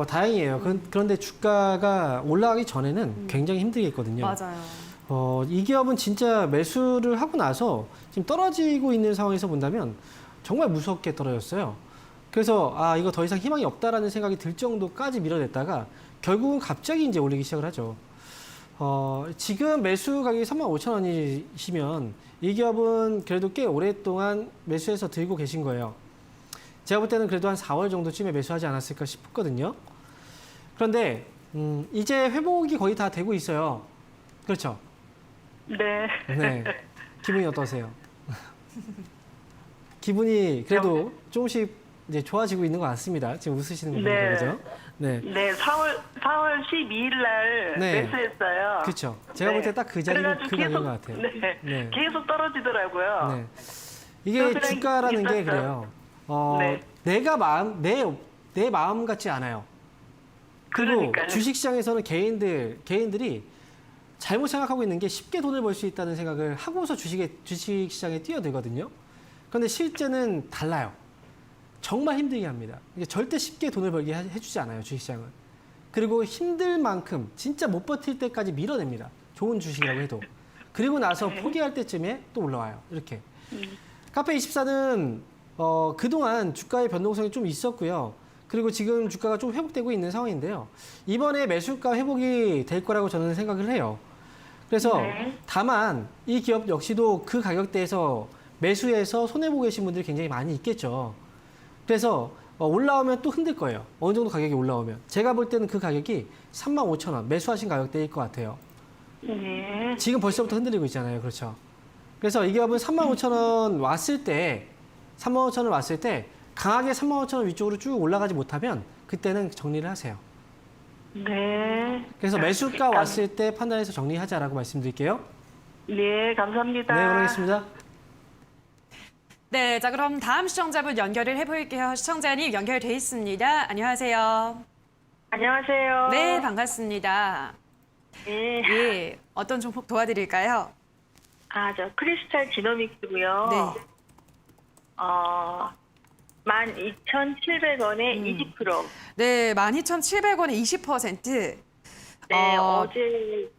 [SPEAKER 2] 다행이에요. 그런데 주가가 올라가기 전에는 굉장히 힘들겠거든요.
[SPEAKER 1] 맞아요.
[SPEAKER 2] 이 기업은 진짜 매수를 하고 나서 지금 떨어지고 있는 상황에서 본다면 정말 무섭게 떨어졌어요. 그래서 이거 더 이상 희망이 없다라는 생각이 들 정도까지 밀어냈다가 결국은 갑자기 이제 올리기 시작을 하죠. 지금 매수 가격이 35,000원이시면 이 기업은 그래도 꽤 오랫동안 매수해서 들고 계신 거예요. 제가 볼 때는 그래도 한 4월 정도쯤에 매수하지 않았을까 싶거든요. 그런데 이제 회복이 거의 다 되고 있어요. 그렇죠?
[SPEAKER 5] 네.
[SPEAKER 2] 네. 기분이 어떠세요? 기분이 그래도 조금씩 이제 좋아지고 있는 것 같습니다. 지금 웃으시는 거 보니까
[SPEAKER 5] 네.
[SPEAKER 2] 그죠? 네.
[SPEAKER 5] 네, 4월 12일 날
[SPEAKER 2] 네.
[SPEAKER 5] 매수했어요.
[SPEAKER 2] 그렇죠. 제가 볼 때 딱 그 자리는
[SPEAKER 5] 그래가지고
[SPEAKER 2] 그 가격인
[SPEAKER 5] 계속,
[SPEAKER 2] 것 같아요.
[SPEAKER 5] 네,
[SPEAKER 2] 네.
[SPEAKER 5] 계속 떨어지더라고요.
[SPEAKER 2] 네. 이게
[SPEAKER 5] 그냥
[SPEAKER 2] 주가라는 게
[SPEAKER 5] 있었어요.
[SPEAKER 2] 그래요.
[SPEAKER 5] 네.
[SPEAKER 2] 내 마음 같지 않아요. 그리고
[SPEAKER 5] 그러니까요.
[SPEAKER 2] 주식시장에서는 개인들이 잘못 생각하고 있는 게 쉽게 돈을 벌 수 있다는 생각을 하고서 주식시장에 뛰어들거든요. 그런데 실제는 달라요. 정말 힘들게 합니다. 이게 절대 쉽게 돈을 벌게 해주지 않아요, 주식시장은. 그리고 힘들 만큼 진짜 못 버틸 때까지 밀어냅니다. 좋은 주식이라고 해도. 그리고 나서 포기할 때쯤에 또 올라와요. 이렇게. 카페24는 그동안 주가의 변동성이 좀 있었고요. 그리고 지금 주가가 좀 회복되고 있는 상황인데요. 이번에 매수가 회복이 될 거라고 저는 생각을 해요. 그래서 다만 이 기업 역시도 그 가격대에서 매수해서 손해보고 계신 분들이 굉장히 많이 있겠죠. 그래서 올라오면 또 흔들 거예요. 어느 정도 가격이 올라오면. 제가 볼 때는 그 가격이 35,000원 매수하신 가격대일 것 같아요.
[SPEAKER 5] 네.
[SPEAKER 2] 지금 벌써부터 흔들리고 있잖아요. 그렇죠. 그래서 이 기업은 35,000원 왔을 때 강하게 35,000원 위쪽으로 쭉 올라가지 못하면 그때는 정리를 하세요.
[SPEAKER 5] 네.
[SPEAKER 2] 그래서 매수가 왔을 때 판단해서 정리하자라고 말씀드릴게요.
[SPEAKER 5] 네, 감사합니다.
[SPEAKER 2] 네, 그러겠습니다.
[SPEAKER 1] 네, 자 그럼 다음 시청자분 연결을 해볼게요. 시청자님 연결돼 있습니다. 안녕하세요.
[SPEAKER 5] 안녕하세요.
[SPEAKER 1] 네, 반갑습니다.
[SPEAKER 5] 네.
[SPEAKER 1] 예, 어떤 종목 도와드릴까요?
[SPEAKER 5] 저 크리스탈 지노믹스고요.
[SPEAKER 1] 네.
[SPEAKER 5] 12,700원에 20%.
[SPEAKER 1] 네, 12,700원에 20%.
[SPEAKER 5] 네, 어제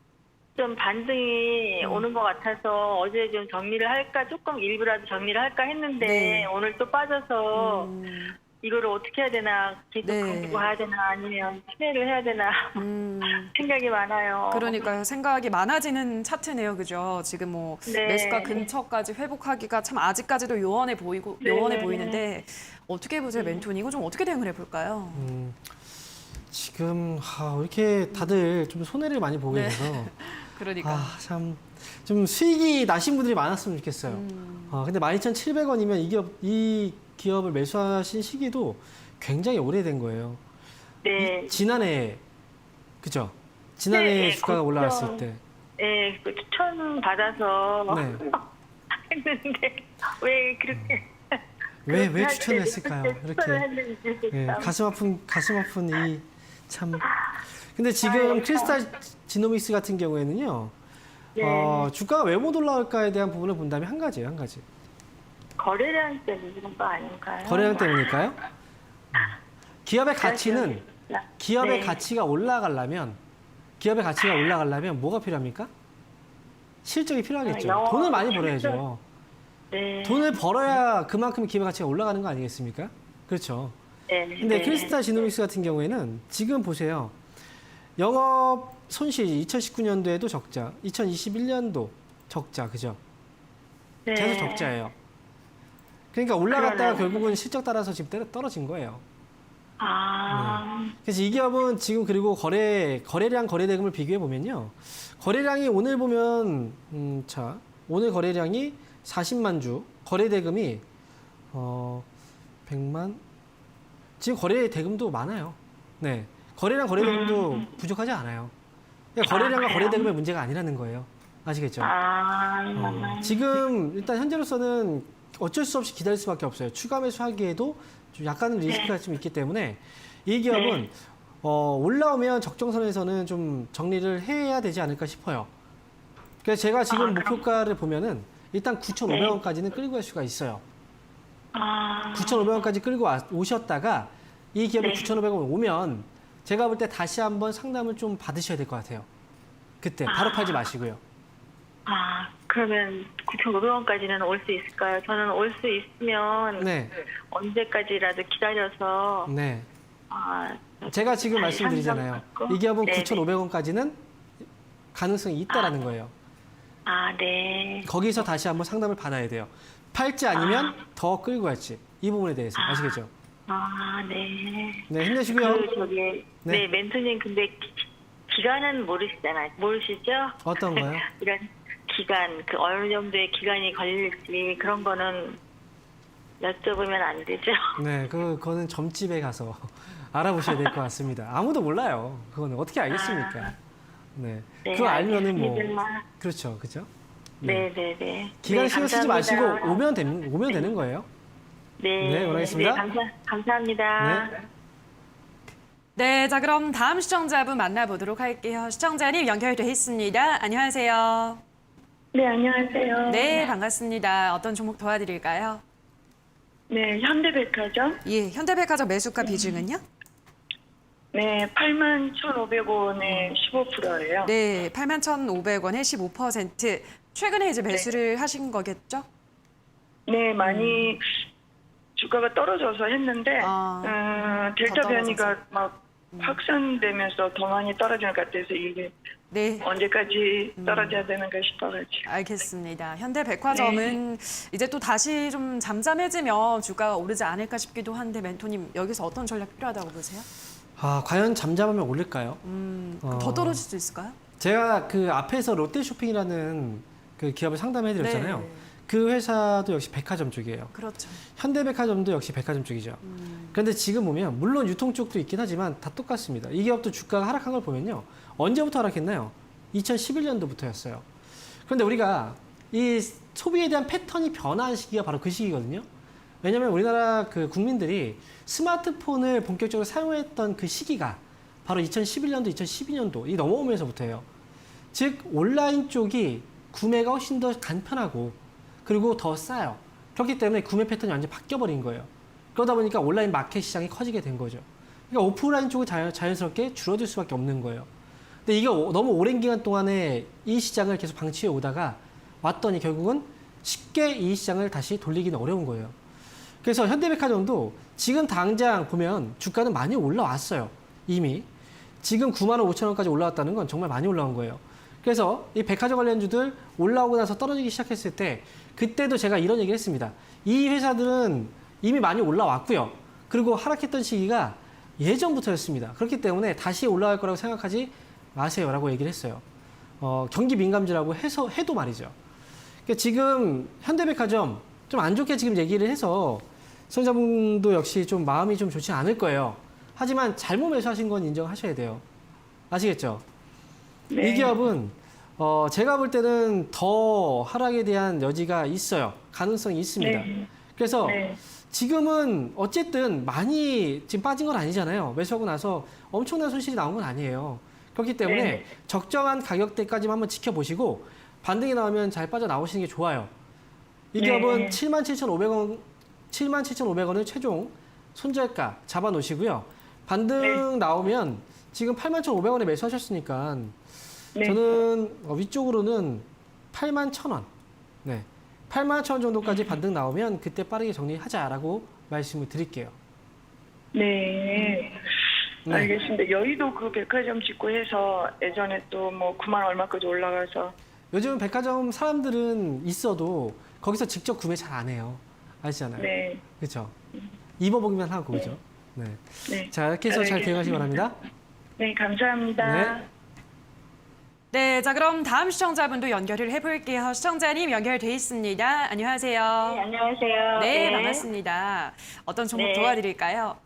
[SPEAKER 5] 좀 반등이 오는 것 같아서 어제 좀 정리를 할까, 조금 일부라도 정리를 할까 했는데
[SPEAKER 1] 네.
[SPEAKER 5] 오늘 또 빠져서 이거를 어떻게 해야 되나, 계속
[SPEAKER 1] 네.
[SPEAKER 5] 가지고 가야 되나 아니면 추매를 해야 되나 생각이 많아요.
[SPEAKER 1] 그러니까요. 생각이 많아지는 차트네요. 그죠? 지금 뭐
[SPEAKER 5] 네.
[SPEAKER 1] 매수가 근처까지 회복하기가 참 아직까지도 요원해
[SPEAKER 5] 네.
[SPEAKER 1] 보이는데 어떻게 보세요, 멘토니? 이거 좀 어떻게 대응을 해볼까요?
[SPEAKER 2] 지금 왜 이렇게 다들 좀 손해를 많이 보고
[SPEAKER 1] 네.
[SPEAKER 2] 계셔서
[SPEAKER 1] 그러니까.
[SPEAKER 2] 참 좀 수익이 나신 분들이 많았으면 좋겠어요. 근데 12,700원이면 이 기업을 매수하신 시기도 굉장히 오래된 거예요.
[SPEAKER 5] 네.
[SPEAKER 2] 지난해 그죠? 지난해
[SPEAKER 5] 네,
[SPEAKER 2] 주가가
[SPEAKER 5] 그렇죠.
[SPEAKER 2] 올라왔을 때.
[SPEAKER 5] 네, 그 추천 받아서
[SPEAKER 2] 네.
[SPEAKER 5] 했는데 왜 그렇게
[SPEAKER 2] 왜
[SPEAKER 5] 그렇게
[SPEAKER 2] 추천을
[SPEAKER 5] 할 때
[SPEAKER 2] 했을까요?
[SPEAKER 5] 그때 추천을 했는지
[SPEAKER 2] 예,
[SPEAKER 5] 참.
[SPEAKER 2] 가슴 아픈 이 참. 근데 지금 크리스탈 지노믹스 같은 경우에는요.
[SPEAKER 5] 네.
[SPEAKER 2] 주가가 왜 못 올라올까에 대한 부분을 본다면 한 가지예요, 한 가지.
[SPEAKER 5] 거래량 때문에 그런 거 아닌가요?
[SPEAKER 2] 거래량 때문일까요? 기업의 가치는 기업의
[SPEAKER 5] 네.
[SPEAKER 2] 가치가 올라가려면 뭐가 필요합니까? 실적이 필요하겠죠.
[SPEAKER 5] 영업
[SPEAKER 2] 돈을 많이
[SPEAKER 5] 실적.
[SPEAKER 2] 벌어야죠.
[SPEAKER 5] 네.
[SPEAKER 2] 돈을 벌어야 그만큼 기업의 가치가 올라가는 거 아니겠습니까? 그렇죠.
[SPEAKER 5] 네.
[SPEAKER 2] 근데
[SPEAKER 5] 네.
[SPEAKER 2] 크리스탈 지노믹스 같은 경우에는 지금 보세요. 영업 손실 2019년도에도 적자, 2021년도 적자, 그죠?
[SPEAKER 5] 네.
[SPEAKER 2] 계속 적자예요. 그러니까 올라갔다가
[SPEAKER 5] 그러네요.
[SPEAKER 2] 결국은 실적 따라서 지금 떨어진 거예요.
[SPEAKER 5] 아,
[SPEAKER 2] 그래서 이 기업은 지금 그리고 거래량 거래대금을 비교해 보면요. 거래량이 오늘 보면 오늘 거래량이 40만 주, 거래대금이 100만 지금 거래대금도 많아요. 네. 거래량 거래대금도 부족하지 않아요. 그러니까 거래량과
[SPEAKER 5] 그래요?
[SPEAKER 2] 거래대금의 문제가 아니라는 거예요. 아시겠죠? 지금 일단 현재로서는 어쩔 수 없이 기다릴 수밖에 없어요. 추가 매수하기에도 좀 약간의 리스크가 좀 있기 때문에 이 기업은 올라오면 적정선에서는 좀 정리를 해야 되지 않을까 싶어요. 그래서 제가 지금 목표가를 보면은 일단 9,500원까지는 끌고 갈 수가 있어요. 9,500원까지 끌고 오셨다가 이 기업이 9,500원 오면 제가 볼 때 다시 한번 상담을 좀 받으셔야 될 것 같아요. 그때 바로 팔지 마시고요.
[SPEAKER 5] 그러면 9,500원까지는 올 수 있을까요? 저는 올 수 있으면
[SPEAKER 2] 네.
[SPEAKER 5] 언제까지라도 기다려서
[SPEAKER 2] 네. 제가 지금
[SPEAKER 5] 다시
[SPEAKER 2] 말씀드리잖아요.
[SPEAKER 5] 상담받고?
[SPEAKER 2] 이 기업은
[SPEAKER 5] 네네.
[SPEAKER 2] 9,500원까지는 가능성이 있다라는 거예요.
[SPEAKER 5] 네.
[SPEAKER 2] 거기서 다시 한번 상담을 받아야 돼요. 팔지 않으면 더 끌고 갈지. 이 부분에 대해서 아시겠죠?
[SPEAKER 5] 네.
[SPEAKER 2] 네, 힘내시고요.
[SPEAKER 5] 네, 멘토님, 근데 기간은 모르시잖아요. 모르시죠?
[SPEAKER 2] 어떤 거요?
[SPEAKER 5] 이런 기간, 그 어느 정도의 기간이 걸릴지 그런 거는 여쭤보면 안 되죠.
[SPEAKER 2] 네, 그거는 점집에 가서 알아보셔야 될 것 같습니다. 아무도 몰라요. 그거는 어떻게 알겠습니까? 네,
[SPEAKER 5] 네,
[SPEAKER 2] 그거 알면은 뭐
[SPEAKER 5] 알겠습니다.
[SPEAKER 2] 그렇죠, 그죠?
[SPEAKER 5] 네, 네, 네.
[SPEAKER 2] 기간
[SPEAKER 5] 네,
[SPEAKER 2] 신경 쓰지 마시고
[SPEAKER 5] 감사합니다.
[SPEAKER 2] 오면 되는 거예요.
[SPEAKER 5] 네,
[SPEAKER 2] 네, 원하겠습니다.
[SPEAKER 5] 네, 감사합니다.
[SPEAKER 2] 네.
[SPEAKER 1] 네, 자 그럼 다음 시청자분 만나보도록 할게요. 시청자님 연결돼 있습니다. 안녕하세요.
[SPEAKER 6] 네, 안녕하세요.
[SPEAKER 1] 네, 반갑습니다. 어떤 종목 도와드릴까요?
[SPEAKER 6] 네, 현대백화점.
[SPEAKER 1] 예, 현대백화점 매수가 비중은요?
[SPEAKER 6] 네, 81,500원에 15%예요.
[SPEAKER 1] 네, 81,500원에 15%. 최근에 이제 매수를 하신 거겠죠?
[SPEAKER 6] 네, 많이 주가가 떨어져서 했는데 델타
[SPEAKER 1] 더
[SPEAKER 6] 변이가 막 확산되면서 더 많이 떨어지는 것 같아서 이게
[SPEAKER 1] 네.
[SPEAKER 6] 언제까지 떨어져야 되는가 싶어가지고.
[SPEAKER 1] 알겠습니다. 현대백화점은 이제 또 다시 좀 잠잠해지면 주가가 오르지 않을까 싶기도 한데 멘토님 여기서 어떤 전략 필요하다고 보세요?
[SPEAKER 2] 아, 과연 잠잠하면 오를까요?
[SPEAKER 1] 더 떨어질 수 있을까요?
[SPEAKER 2] 제가 그 앞에서 롯데쇼핑이라는 그 기업을 상담해드렸잖아요.
[SPEAKER 1] 네.
[SPEAKER 2] 그 회사도 역시 백화점 쪽이에요.
[SPEAKER 1] 그렇죠.
[SPEAKER 2] 현대백화점도 역시 백화점 쪽이죠. 그런데 지금 보면 물론 유통 쪽도 있긴 하지만 다 똑같습니다. 이 기업도 주가가 하락한 걸 보면요. 언제부터 하락했나요? 2011년도부터였어요. 그런데 우리가 이 소비에 대한 패턴이 변화한 시기가 바로 그 시기거든요. 왜냐하면 우리나라 그 국민들이 스마트폰을 본격적으로 사용했던 그 시기가 바로 2011년도, 2012년도 이 넘어오면서부터예요. 즉 온라인 쪽이 구매가 훨씬 더 간편하고 그리고 더 싸요. 그렇기 때문에 구매 패턴이 완전히 바뀌어버린 거예요. 그러다 보니까 온라인 마켓 시장이 커지게 된 거죠. 그러니까 오프라인 쪽이 자연스럽게 줄어들 수밖에 없는 거예요. 근데 이게 너무 오랜 기간 동안에 이 시장을 계속 방치해 오다가 왔더니 결국은 쉽게 이 시장을 다시 돌리기는 어려운 거예요. 그래서 현대백화점도 지금 당장 보면 주가는 많이 올라왔어요. 이미. 지금 95,000원까지 올라왔다는 건 정말 많이 올라온 거예요. 그래서 이 백화점 관련주들 올라오고 나서 떨어지기 시작했을 때 그때도 제가 이런 얘기를 했습니다. 이 회사들은 이미 많이 올라왔고요. 그리고 하락했던 시기가 예전부터였습니다. 그렇기 때문에 다시 올라갈 거라고 생각하지 마세요라고 얘기를 했어요. 경기 민감주라고 해도 말이죠. 그러니까 지금 현대백화점 좀 안 좋게 지금 얘기를 해서 시청자분도 역시 좀 마음이 좀 좋지 않을 거예요. 하지만 잘못 매수하신 건 인정하셔야 돼요. 아시겠죠?
[SPEAKER 6] 네.
[SPEAKER 2] 이 기업은 제가 볼 때는 더 하락에 대한 여지가 있어요. 가능성이 있습니다.
[SPEAKER 6] 네.
[SPEAKER 2] 그래서
[SPEAKER 6] 네.
[SPEAKER 2] 지금은 어쨌든 많이 지금 빠진 건 아니잖아요. 매수하고 나서 엄청난 손실이 나온 건 아니에요. 그렇기 때문에
[SPEAKER 6] 네.
[SPEAKER 2] 적정한 가격대까지만 한번 지켜보시고 반등이 나오면 잘 빠져나오시는 게 좋아요. 이
[SPEAKER 6] 네.
[SPEAKER 2] 기업은 77,500원을 최종 손절가 잡아놓으시고요. 반등 나오면 지금 81,500원에 매수하셨으니까
[SPEAKER 6] 네.
[SPEAKER 2] 저는 위쪽으로는 81,000원. 네. 81,000원 정도까지 반등 나오면 그때 빠르게 정리하자라고 말씀을 드릴게요.
[SPEAKER 6] 네.
[SPEAKER 2] 네.
[SPEAKER 6] 알겠습니다. 여의도 그 백화점 짓고 해서 예전에 또 뭐 9만 얼마까지 올라가서
[SPEAKER 2] 요즘 백화점 사람들은 있어도 거기서 직접 구매 잘 안 해요. 아시잖아요.
[SPEAKER 6] 네.
[SPEAKER 2] 그렇죠. 입어보기만 하고 그죠. 네.
[SPEAKER 6] 네.
[SPEAKER 2] 자, 이렇게 해서 잘 대응하시기 바랍니다.
[SPEAKER 6] 네, 감사합니다.
[SPEAKER 2] 네.
[SPEAKER 1] 네, 자 그럼 다음 시청자분도 연결을 해볼게요. 시청자님 연결돼 있습니다. 안녕하세요.
[SPEAKER 5] 네, 안녕하세요.
[SPEAKER 1] 네, 반갑습니다. 어떤 종목
[SPEAKER 5] 네.
[SPEAKER 1] 도와드릴까요?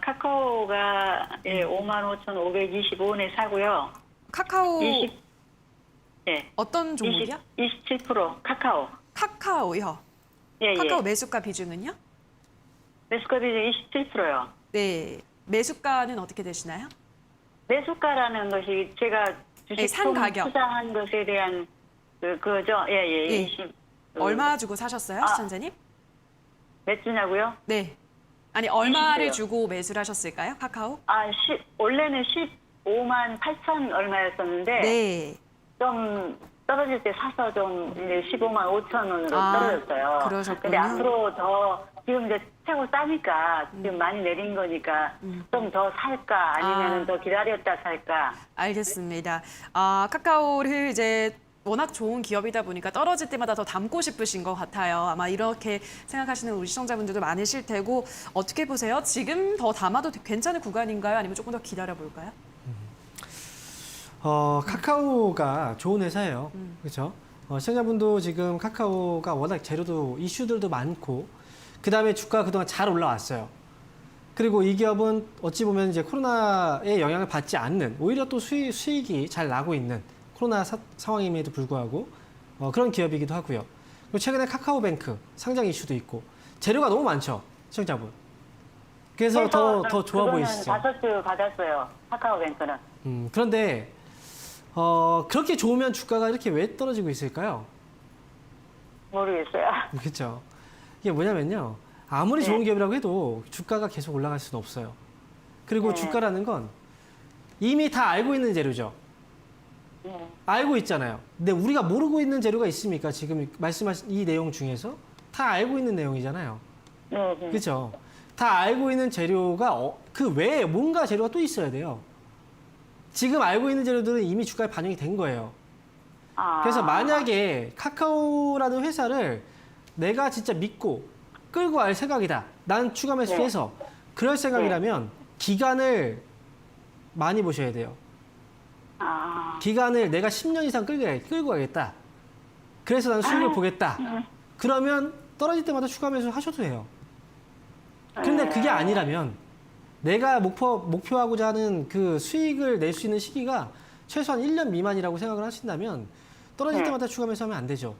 [SPEAKER 5] 카카오가 55,525원에 사고요.
[SPEAKER 1] 카카오
[SPEAKER 5] 20, 네.
[SPEAKER 1] 어떤 종목이요?
[SPEAKER 5] 27% 카카오.
[SPEAKER 1] 카카오요.
[SPEAKER 5] 예,
[SPEAKER 1] 카카오
[SPEAKER 5] 예.
[SPEAKER 1] 매수가 비중은요?
[SPEAKER 5] 매수가 비중 27%요.
[SPEAKER 1] 네, 매수가는 어떻게 되시나요?
[SPEAKER 5] 매수가라는 것이 제가
[SPEAKER 1] 네, 산
[SPEAKER 5] 주식통
[SPEAKER 1] 가격.
[SPEAKER 5] 투자한 것에 대한 그거죠. 예, 예.
[SPEAKER 1] 예.
[SPEAKER 5] 20,
[SPEAKER 1] 얼마 주고 사셨어요,
[SPEAKER 5] 아.
[SPEAKER 1] 시청자님?
[SPEAKER 5] 몇 주냐고요?
[SPEAKER 1] 네. 아니 얼마를
[SPEAKER 5] 20이요.
[SPEAKER 1] 주고 매수를 하셨을까요, 카카오?
[SPEAKER 5] 원래는 15만 8천 얼마였었는데
[SPEAKER 1] 네.
[SPEAKER 5] 좀 떨어질 때 사서 좀 이제 15만 5천 원으로 떨어졌어요.
[SPEAKER 1] 그러셨군요.
[SPEAKER 5] 근데 앞으로 더 지금 이제 최고 싸니까 지금 많이 내린 거니까 좀 더 살까 아니면은 더 기다렸다 살까.
[SPEAKER 1] 알겠습니다. 카카오를 이제 워낙 좋은 기업이다 보니까 떨어질 때마다 더 담고 싶으신 것 같아요. 아마 이렇게 생각하시는 우리 시청자분들도 많으실 테고 어떻게 보세요? 지금 더 담아도 괜찮은 구간인가요? 아니면 조금 더 기다려 볼까요?
[SPEAKER 2] 카카오가 좋은 회사예요. 그렇죠? 시청자분도 지금 카카오가 워낙 재료도 이슈들도 많고 그다음에 주가가 그동안 잘 올라왔어요. 그리고 이 기업은 어찌 보면 이제 코로나의 영향을 받지 않는 오히려 또 수익이 잘 나고 있는 코로나 상황임에도 불구하고 그런 기업이기도 하고요. 그리고 최근에 카카오뱅크 상장 이슈도 있고 재료가 너무 많죠, 시청자분. 그래서 더 좋아 보이시죠?
[SPEAKER 7] 5주 받았어요. 카카오뱅크는.
[SPEAKER 2] 그런데 그렇게 좋으면 주가가 이렇게 왜 떨어지고 있을까요?
[SPEAKER 7] 모르겠어요.
[SPEAKER 2] 그렇죠. 이게 뭐냐면요. 아무리
[SPEAKER 7] 네.
[SPEAKER 2] 좋은 기업이라고 해도 주가가 계속 올라갈 수는 없어요. 그리고
[SPEAKER 7] 네.
[SPEAKER 2] 주가라는 건 이미 다 알고 있는 재료죠.
[SPEAKER 7] 네.
[SPEAKER 2] 알고 있잖아요. 근데 우리가 모르고 있는 재료가 있습니까? 지금 말씀하신 이 내용 중에서 다 알고 있는 내용이잖아요.
[SPEAKER 7] 네, 네.
[SPEAKER 2] 그렇죠. 다 알고 있는 재료가 그 외에 뭔가 재료가 또 있어야 돼요. 지금 알고 있는 재료들은 이미 주가에 반영이 된 거예요.
[SPEAKER 7] 아.
[SPEAKER 2] 그래서 만약에 카카오라는 회사를 내가 진짜 믿고 끌고 갈 생각이다. 난 추가 매수해서 그럴 생각이라면 기간을 많이 보셔야 돼요.
[SPEAKER 7] 아.
[SPEAKER 2] 기간을 내가 10년 이상 끌고 가겠다. 그래서 난 수익을 보겠다. 그러면 떨어질 때마다 추가 매수 하셔도 돼요. 근데 그게 아니라면 내가 목표하고자 하는 그 수익을 낼 수 있는 시기가 최소한 1년 미만이라고 생각을 하신다면 떨어질 때마다 추가 매수하면 안 되죠.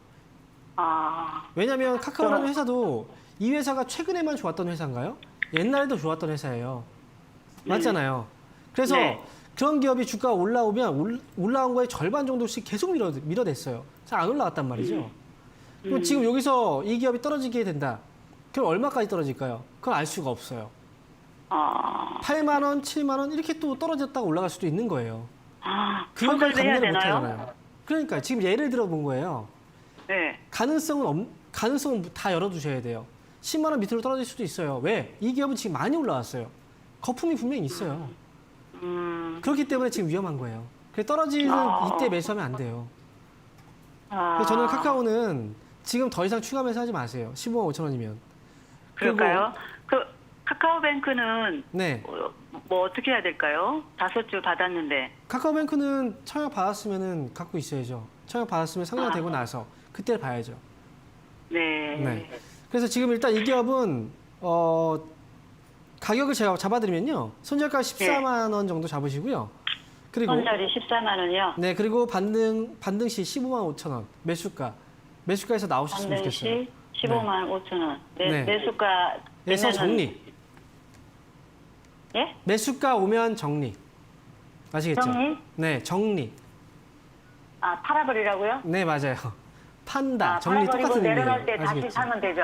[SPEAKER 7] 아.
[SPEAKER 2] 왜냐하면 카카오라는 회사도 이 회사가 최근에만 좋았던 회사인가요? 옛날에도 좋았던 회사예요. 맞잖아요. 그래서
[SPEAKER 7] 네.
[SPEAKER 2] 그런 기업이 주가가 올라오면 올라온 거의 절반 정도씩 계속 밀어냈어요. 잘 안 올라갔단 말이죠. 그럼 지금 여기서 이 기업이 떨어지게 된다. 그럼 얼마까지 떨어질까요? 그건 알 수가 없어요.
[SPEAKER 7] 아.
[SPEAKER 2] 8만 원, 7만 원 이렇게 또 떨어졌다가 올라갈 수도 있는 거예요.
[SPEAKER 7] 아.
[SPEAKER 2] 그것까지
[SPEAKER 7] 손절도 해야
[SPEAKER 2] 감내를 못
[SPEAKER 7] 되나요?
[SPEAKER 2] 하잖아요. 그러니까 지금 예를 들어 본 거예요.
[SPEAKER 7] 네.
[SPEAKER 2] 가능성은 다 열어두셔야 돼요. 10만 원 밑으로 떨어질 수도 있어요. 왜? 이 기업은 지금 많이 올라왔어요. 거품이 분명히 있어요. 그렇기 때문에 지금 위험한 거예요. 그래서 떨어지는 이때 매수하면 안 돼요.
[SPEAKER 7] 아.
[SPEAKER 2] 그래서 저는 카카오는 지금 더 이상 추가 매수하지 마세요. 15만 5천 원이면.
[SPEAKER 7] 그럴까요? 그 카카오뱅크는
[SPEAKER 2] 네.
[SPEAKER 7] 뭐 어떻게 해야 될까요? 5주 받았는데.
[SPEAKER 2] 카카오뱅크는 청약 받았으면 갖고 있어야죠. 청약 받았으면 상장되고 나서 그때를 봐야죠.
[SPEAKER 7] 네.
[SPEAKER 2] 네. 그래서 지금 일단 이 기업은 가격을 제가 잡아드리면요. 손절가 14만 원 정도 잡으시고요. 그리고
[SPEAKER 7] 손절이 14만 원이요.
[SPEAKER 2] 네, 그리고 반등 시 15만 5천 원 매수가에서 나오셨으면
[SPEAKER 7] 반등시
[SPEAKER 2] 좋겠어요.
[SPEAKER 7] 15만 5천 원.
[SPEAKER 2] 네.
[SPEAKER 7] 매수가
[SPEAKER 2] 그래서
[SPEAKER 7] 되면은-
[SPEAKER 2] 정리.
[SPEAKER 7] 예?
[SPEAKER 2] 매수가 오면 정리. 아시겠죠?
[SPEAKER 7] 정리?
[SPEAKER 2] 네, 정리.
[SPEAKER 7] 아, 팔아버리라고요?
[SPEAKER 2] 네, 맞아요. 판다,
[SPEAKER 7] 아,
[SPEAKER 2] 정리
[SPEAKER 7] 팔아버리고
[SPEAKER 2] 똑같은 의미예요.
[SPEAKER 7] 내려갈 때 다시
[SPEAKER 2] 아시겠죠?
[SPEAKER 7] 사면 되죠?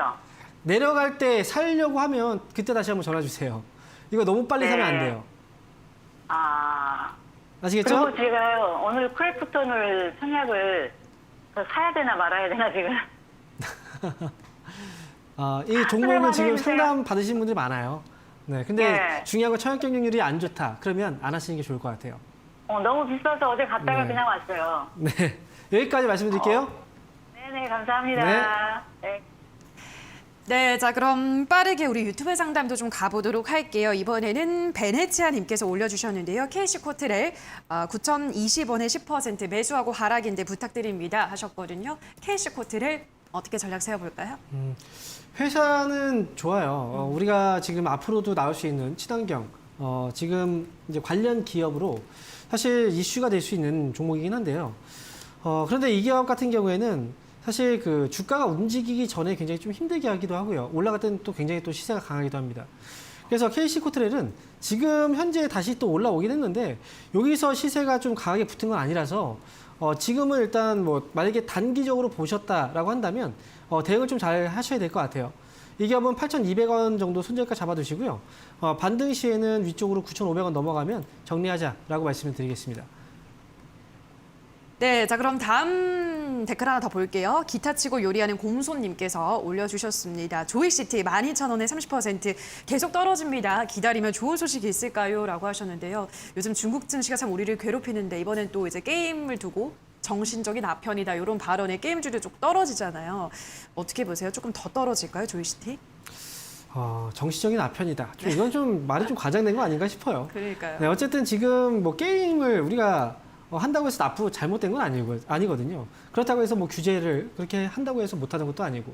[SPEAKER 2] 내려갈 때 살려고 하면 그때 다시 한번 전화 주세요. 이거 너무 빨리 사면 안 돼요.
[SPEAKER 7] 아.
[SPEAKER 2] 아시겠죠?
[SPEAKER 7] 그리고 제가 오늘 크래프톤을 청약을 더 사야 되나 말아야 되나 지금.
[SPEAKER 2] 이 종목은
[SPEAKER 7] 하나만
[SPEAKER 2] 지금
[SPEAKER 7] 해주세요.
[SPEAKER 2] 상담 받으신 분들이 많아요. 네, 근데
[SPEAKER 7] 네.
[SPEAKER 2] 중요한 건 청약 경쟁률이 안 좋다. 그러면 안 하시는 게 좋을 것 같아요.
[SPEAKER 7] 너무 비싸서 어제 갔다가
[SPEAKER 2] 네.
[SPEAKER 7] 그냥 왔어요.
[SPEAKER 2] 네, 여기까지 말씀드릴게요.
[SPEAKER 7] 네네, 감사합니다. 네.
[SPEAKER 1] 네, 자 그럼 빠르게 우리 유튜브 상담도 좀 가보도록 할게요. 이번에는 베네치아님께서 올려주셨는데요. KC코트렐 9,020원에 10% 매수하고 하락인데 부탁드립니다 하셨거든요. KC코트렐 어떻게 전략 세워볼까요?
[SPEAKER 2] 회사는 좋아요. 우리가 지금 앞으로도 나올 수 있는 친환경, 지금 이제 관련 기업으로 사실 이슈가 될 수 있는 종목이긴 한데요. 그런데 이 기업 같은 경우에는 사실 그 주가가 움직이기 전에 굉장히 좀 힘들게 하기도 하고요. 올라갈 때는 또 굉장히 또 시세가 강하기도 합니다. 그래서 KC코트렐은 지금 현재 다시 또 올라오긴 했는데 여기서 시세가 좀 강하게 붙은 건 아니라서 지금은 일단 뭐 만약에 단기적으로 보셨다라고 한다면 대응을 좀 잘 하셔야 될 것 같아요. 이 기업은 8,200원 정도 손절가 잡아두시고요. 반등 시에는 위쪽으로 9,500원 넘어가면 정리하자라고 말씀을 드리겠습니다.
[SPEAKER 1] 네, 자 그럼 다음 댓글 하나 더 볼게요. 기타 치고 요리하는 곰손님께서 올려주셨습니다. 조이시티 12,000원에 30% 계속 떨어집니다. 기다리면 좋은 소식이 있을까요? 라고 하셨는데요. 요즘 중국 증시가 참 우리를 괴롭히는데 이번엔 또 이제 게임을 두고 정신적인 아편이다 이런 발언에 게임주도 좀 떨어지잖아요. 어떻게 보세요? 조금 더 떨어질까요, 조이시티?
[SPEAKER 2] 정치적인 아편이다. 이건 좀 말이 좀 과장된 거 아닌가 싶어요.
[SPEAKER 1] 그러니까요.
[SPEAKER 2] 네, 어쨌든 지금 뭐 게임을 우리가 한다고 해서 잘못된 건 아니거든요. 그렇다고 해서 뭐 규제를 그렇게 한다고 해서 못하는 것도 아니고.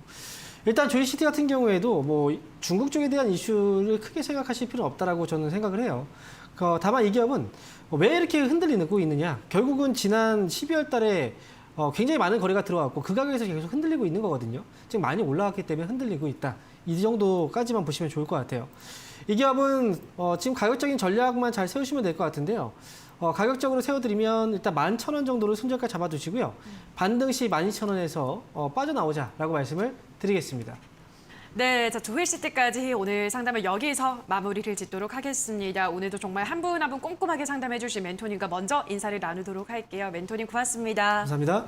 [SPEAKER 2] 일단 조이시티 같은 경우에도 뭐 중국 쪽에 대한 이슈를 크게 생각하실 필요는 없다라고 저는 생각을 해요. 다만 이 기업은 왜 이렇게 흔들리고 있느냐. 결국은 지난 12월 달에 굉장히 많은 거래가 들어왔고 그 가격에서 계속 흔들리고 있는 거거든요. 지금 많이 올라왔기 때문에 흔들리고 있다. 이 정도까지만 보시면 좋을 것 같아요. 이 기업은 지금 가격적인 전략만 잘 세우시면 될 것 같은데요. 가격적으로 세워드리면 일단 11,000원 정도를 손절가 잡아두시고요. 반등 시 12,000원에서 빠져나오자라고 말씀을 드리겠습니다.
[SPEAKER 1] 네, 자, 조회시티까지 오늘 상담을 여기서 마무리를 짓도록 하겠습니다. 오늘도 정말 한 분 한 분 꼼꼼하게 상담해 주신 멘토님과 먼저 인사를 나누도록 할게요. 멘토님 고맙습니다.
[SPEAKER 2] 감사합니다.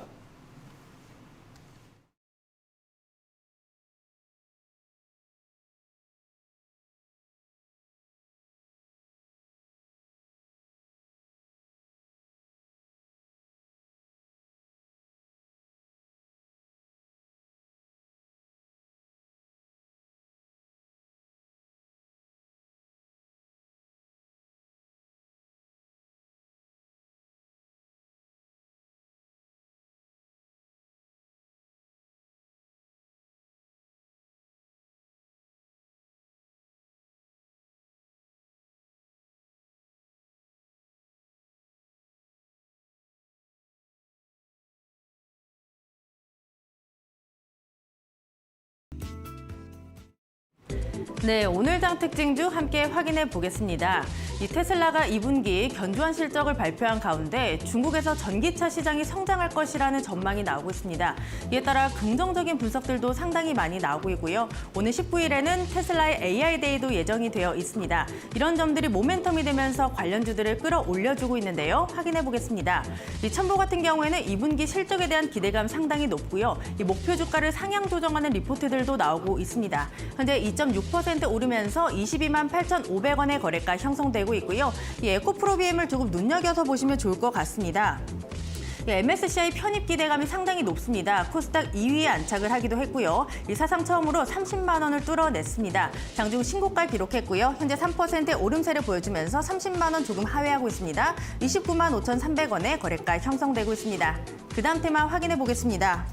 [SPEAKER 8] 네, 오늘 장 특징 중 함께 확인해 보겠습니다. 이 테슬라가 2분기 견조한 실적을 발표한 가운데 중국에서 전기차 시장이 성장할 것이라는 전망이 나오고 있습니다. 이에 따라 긍정적인 분석들도 상당히 많이 나오고 있고요. 오늘 19일에는 테슬라의 AI 데이도 예정이 되어 있습니다. 이런 점들이 모멘텀이 되면서 관련주들을 끌어올려주고 있는데요. 확인해 보겠습니다. 이 첨보 같은 경우에는 2분기 실적에 대한 기대감 상당히 높고요. 이 목표 주가를 상향 조정하는 리포트들도 나오고 있습니다. 현재 2.6% 오르면서 22만 8,500원의 거래가 형성되고 있고요. 이 에코프로비엠을 조금 눈여겨서 보시면 좋을 것 같습니다. MSCI 편입 기대감이 상당히 높습니다. 코스닥 2위에 안착을 하기도 했고요. 이 사상 처음으로 30만 원을 뚫어냈습니다. 장중 신고가 기록했고요. 현재 3%의 오름세를 보여주면서 30만 원 조금 하회하고 있습니다. 29만 5,300원의 거래가 형성되고 있습니다. 그 다음 테마 확인해 보겠습니다.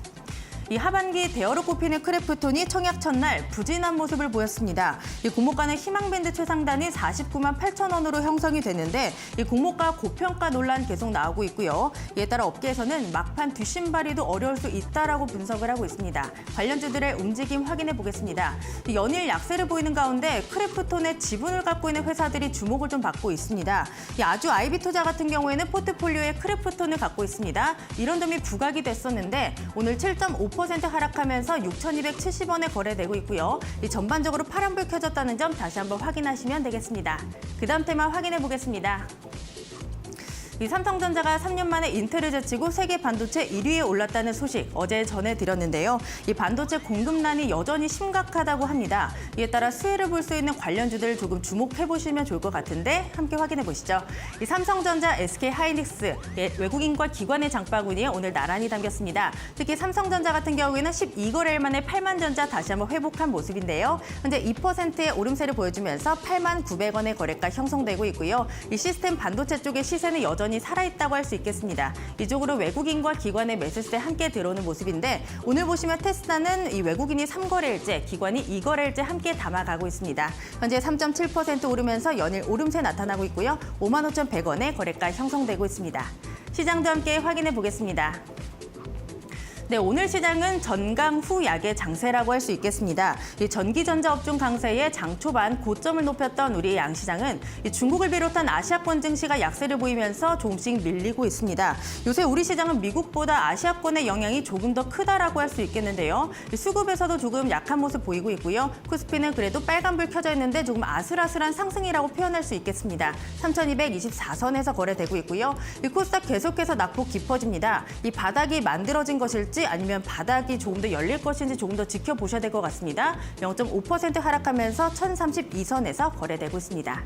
[SPEAKER 8] 이 하반기 대어로 꼽히는 크래프톤이 청약 첫날 부진한 모습을 보였습니다. 이 공모가는 희망밴드 최상단이 49만 8천 원으로 형성이 됐는데 이 공모가 고평가 논란 계속 나오고 있고요. 이에 따라 업계에서는 막판 뒷심발이도 어려울 수 있다라고 분석을 하고 있습니다. 관련주들의 움직임 확인해 보겠습니다. 이 연일 약세를 보이는 가운데 크래프톤의 지분을 갖고 있는 회사들이 주목을 좀 받고 있습니다. 이 아주 아이비투자 같은 경우에는 포트폴리오에 크래프톤을 갖고 있습니다. 이런 점이 부각이 됐었는데 오늘 7.5% 하락하면서 6,270원에 거래되고 있고요. 이 전반적으로 파란불 켜졌다는 점 다시 한번 확인하시면 되겠습니다. 그 다음 테마 확인해 보겠습니다. 이 삼성전자가 3년 만에 인텔을 제치고 세계 반도체 1위에 올랐다는 소식 어제 전해드렸는데요. 이 반도체 공급난이 여전히 심각하다고 합니다. 이에 따라 수혜를 볼 수 있는 관련주들 조금 주목해보시면 좋을 것 같은데 함께 확인해 보시죠. 이 삼성전자, SK하이닉스, 외국인과 기관의 장바구니에 오늘 나란히 담겼습니다. 특히 삼성전자 같은 경우에는 12거래일 만에 8만 전자 다시 한번 회복한 모습인데요. 현재 2%의 오름세를 보여주면서 8만 900원의 거래가 형성되고 있고요. 이 시스템 반도체 쪽의 시세는 여전히 살아있다고 할 수 있겠습니다. 이쪽으로 외국인과 기관의 매수세 함께 들어오는 모습인데 오늘 보시면 테스라는 이 외국인이 3거래일째, 기관이 2거래일째 함께 담아가고 있습니다. 현재 3.7% 오르면서 연일 오름세 나타나고 있고요. 55,100원의 거래가 형성되고 있습니다. 시장도 함께 확인해 보겠습니다. 네, 오늘 시장은 전강 후 약의 장세라고 할 수 있겠습니다. 이 전기전자 업종 강세에 장 초반 고점을 높였던 우리의 양시장은 이 중국을 비롯한 아시아권 증시가 약세를 보이면서 조금씩 밀리고 있습니다. 요새 우리 시장은 미국보다 아시아권의 영향이 조금 더 크다라고 할 수 있겠는데요. 이 수급에서도 조금 약한 모습 보이고 있고요. 코스피는 그래도 빨간불 켜져 있는데 조금 아슬아슬한 상승이라고 표현할 수 있겠습니다. 3,224선에서 거래되고 있고요. 이 코스닥 계속해서 낙폭 깊어집니다. 이 바닥이 만들어진 것일지 아니면 바닥이 조금 더 열릴 것인지 조금 더 지켜보셔야 될 것 같습니다. 0.5% 하락하면서 1,032선에서 거래되고 있습니다.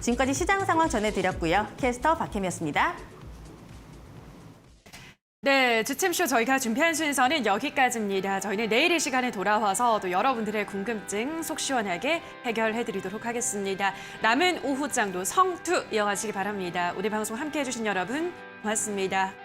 [SPEAKER 8] 지금까지 시장 상황 전해드렸고요. 캐스터 박혜미였습니다.
[SPEAKER 1] 네, 주침쇼 저희가 준비한 순서는 여기까지입니다. 저희는 내일 이 시간에 돌아와서 또 여러분들의 궁금증 속 시원하게 해결해드리도록 하겠습니다. 남은 오후장도 성투 이어가시기 바랍니다. 오늘 방송 함께해 주신 여러분 고맙습니다.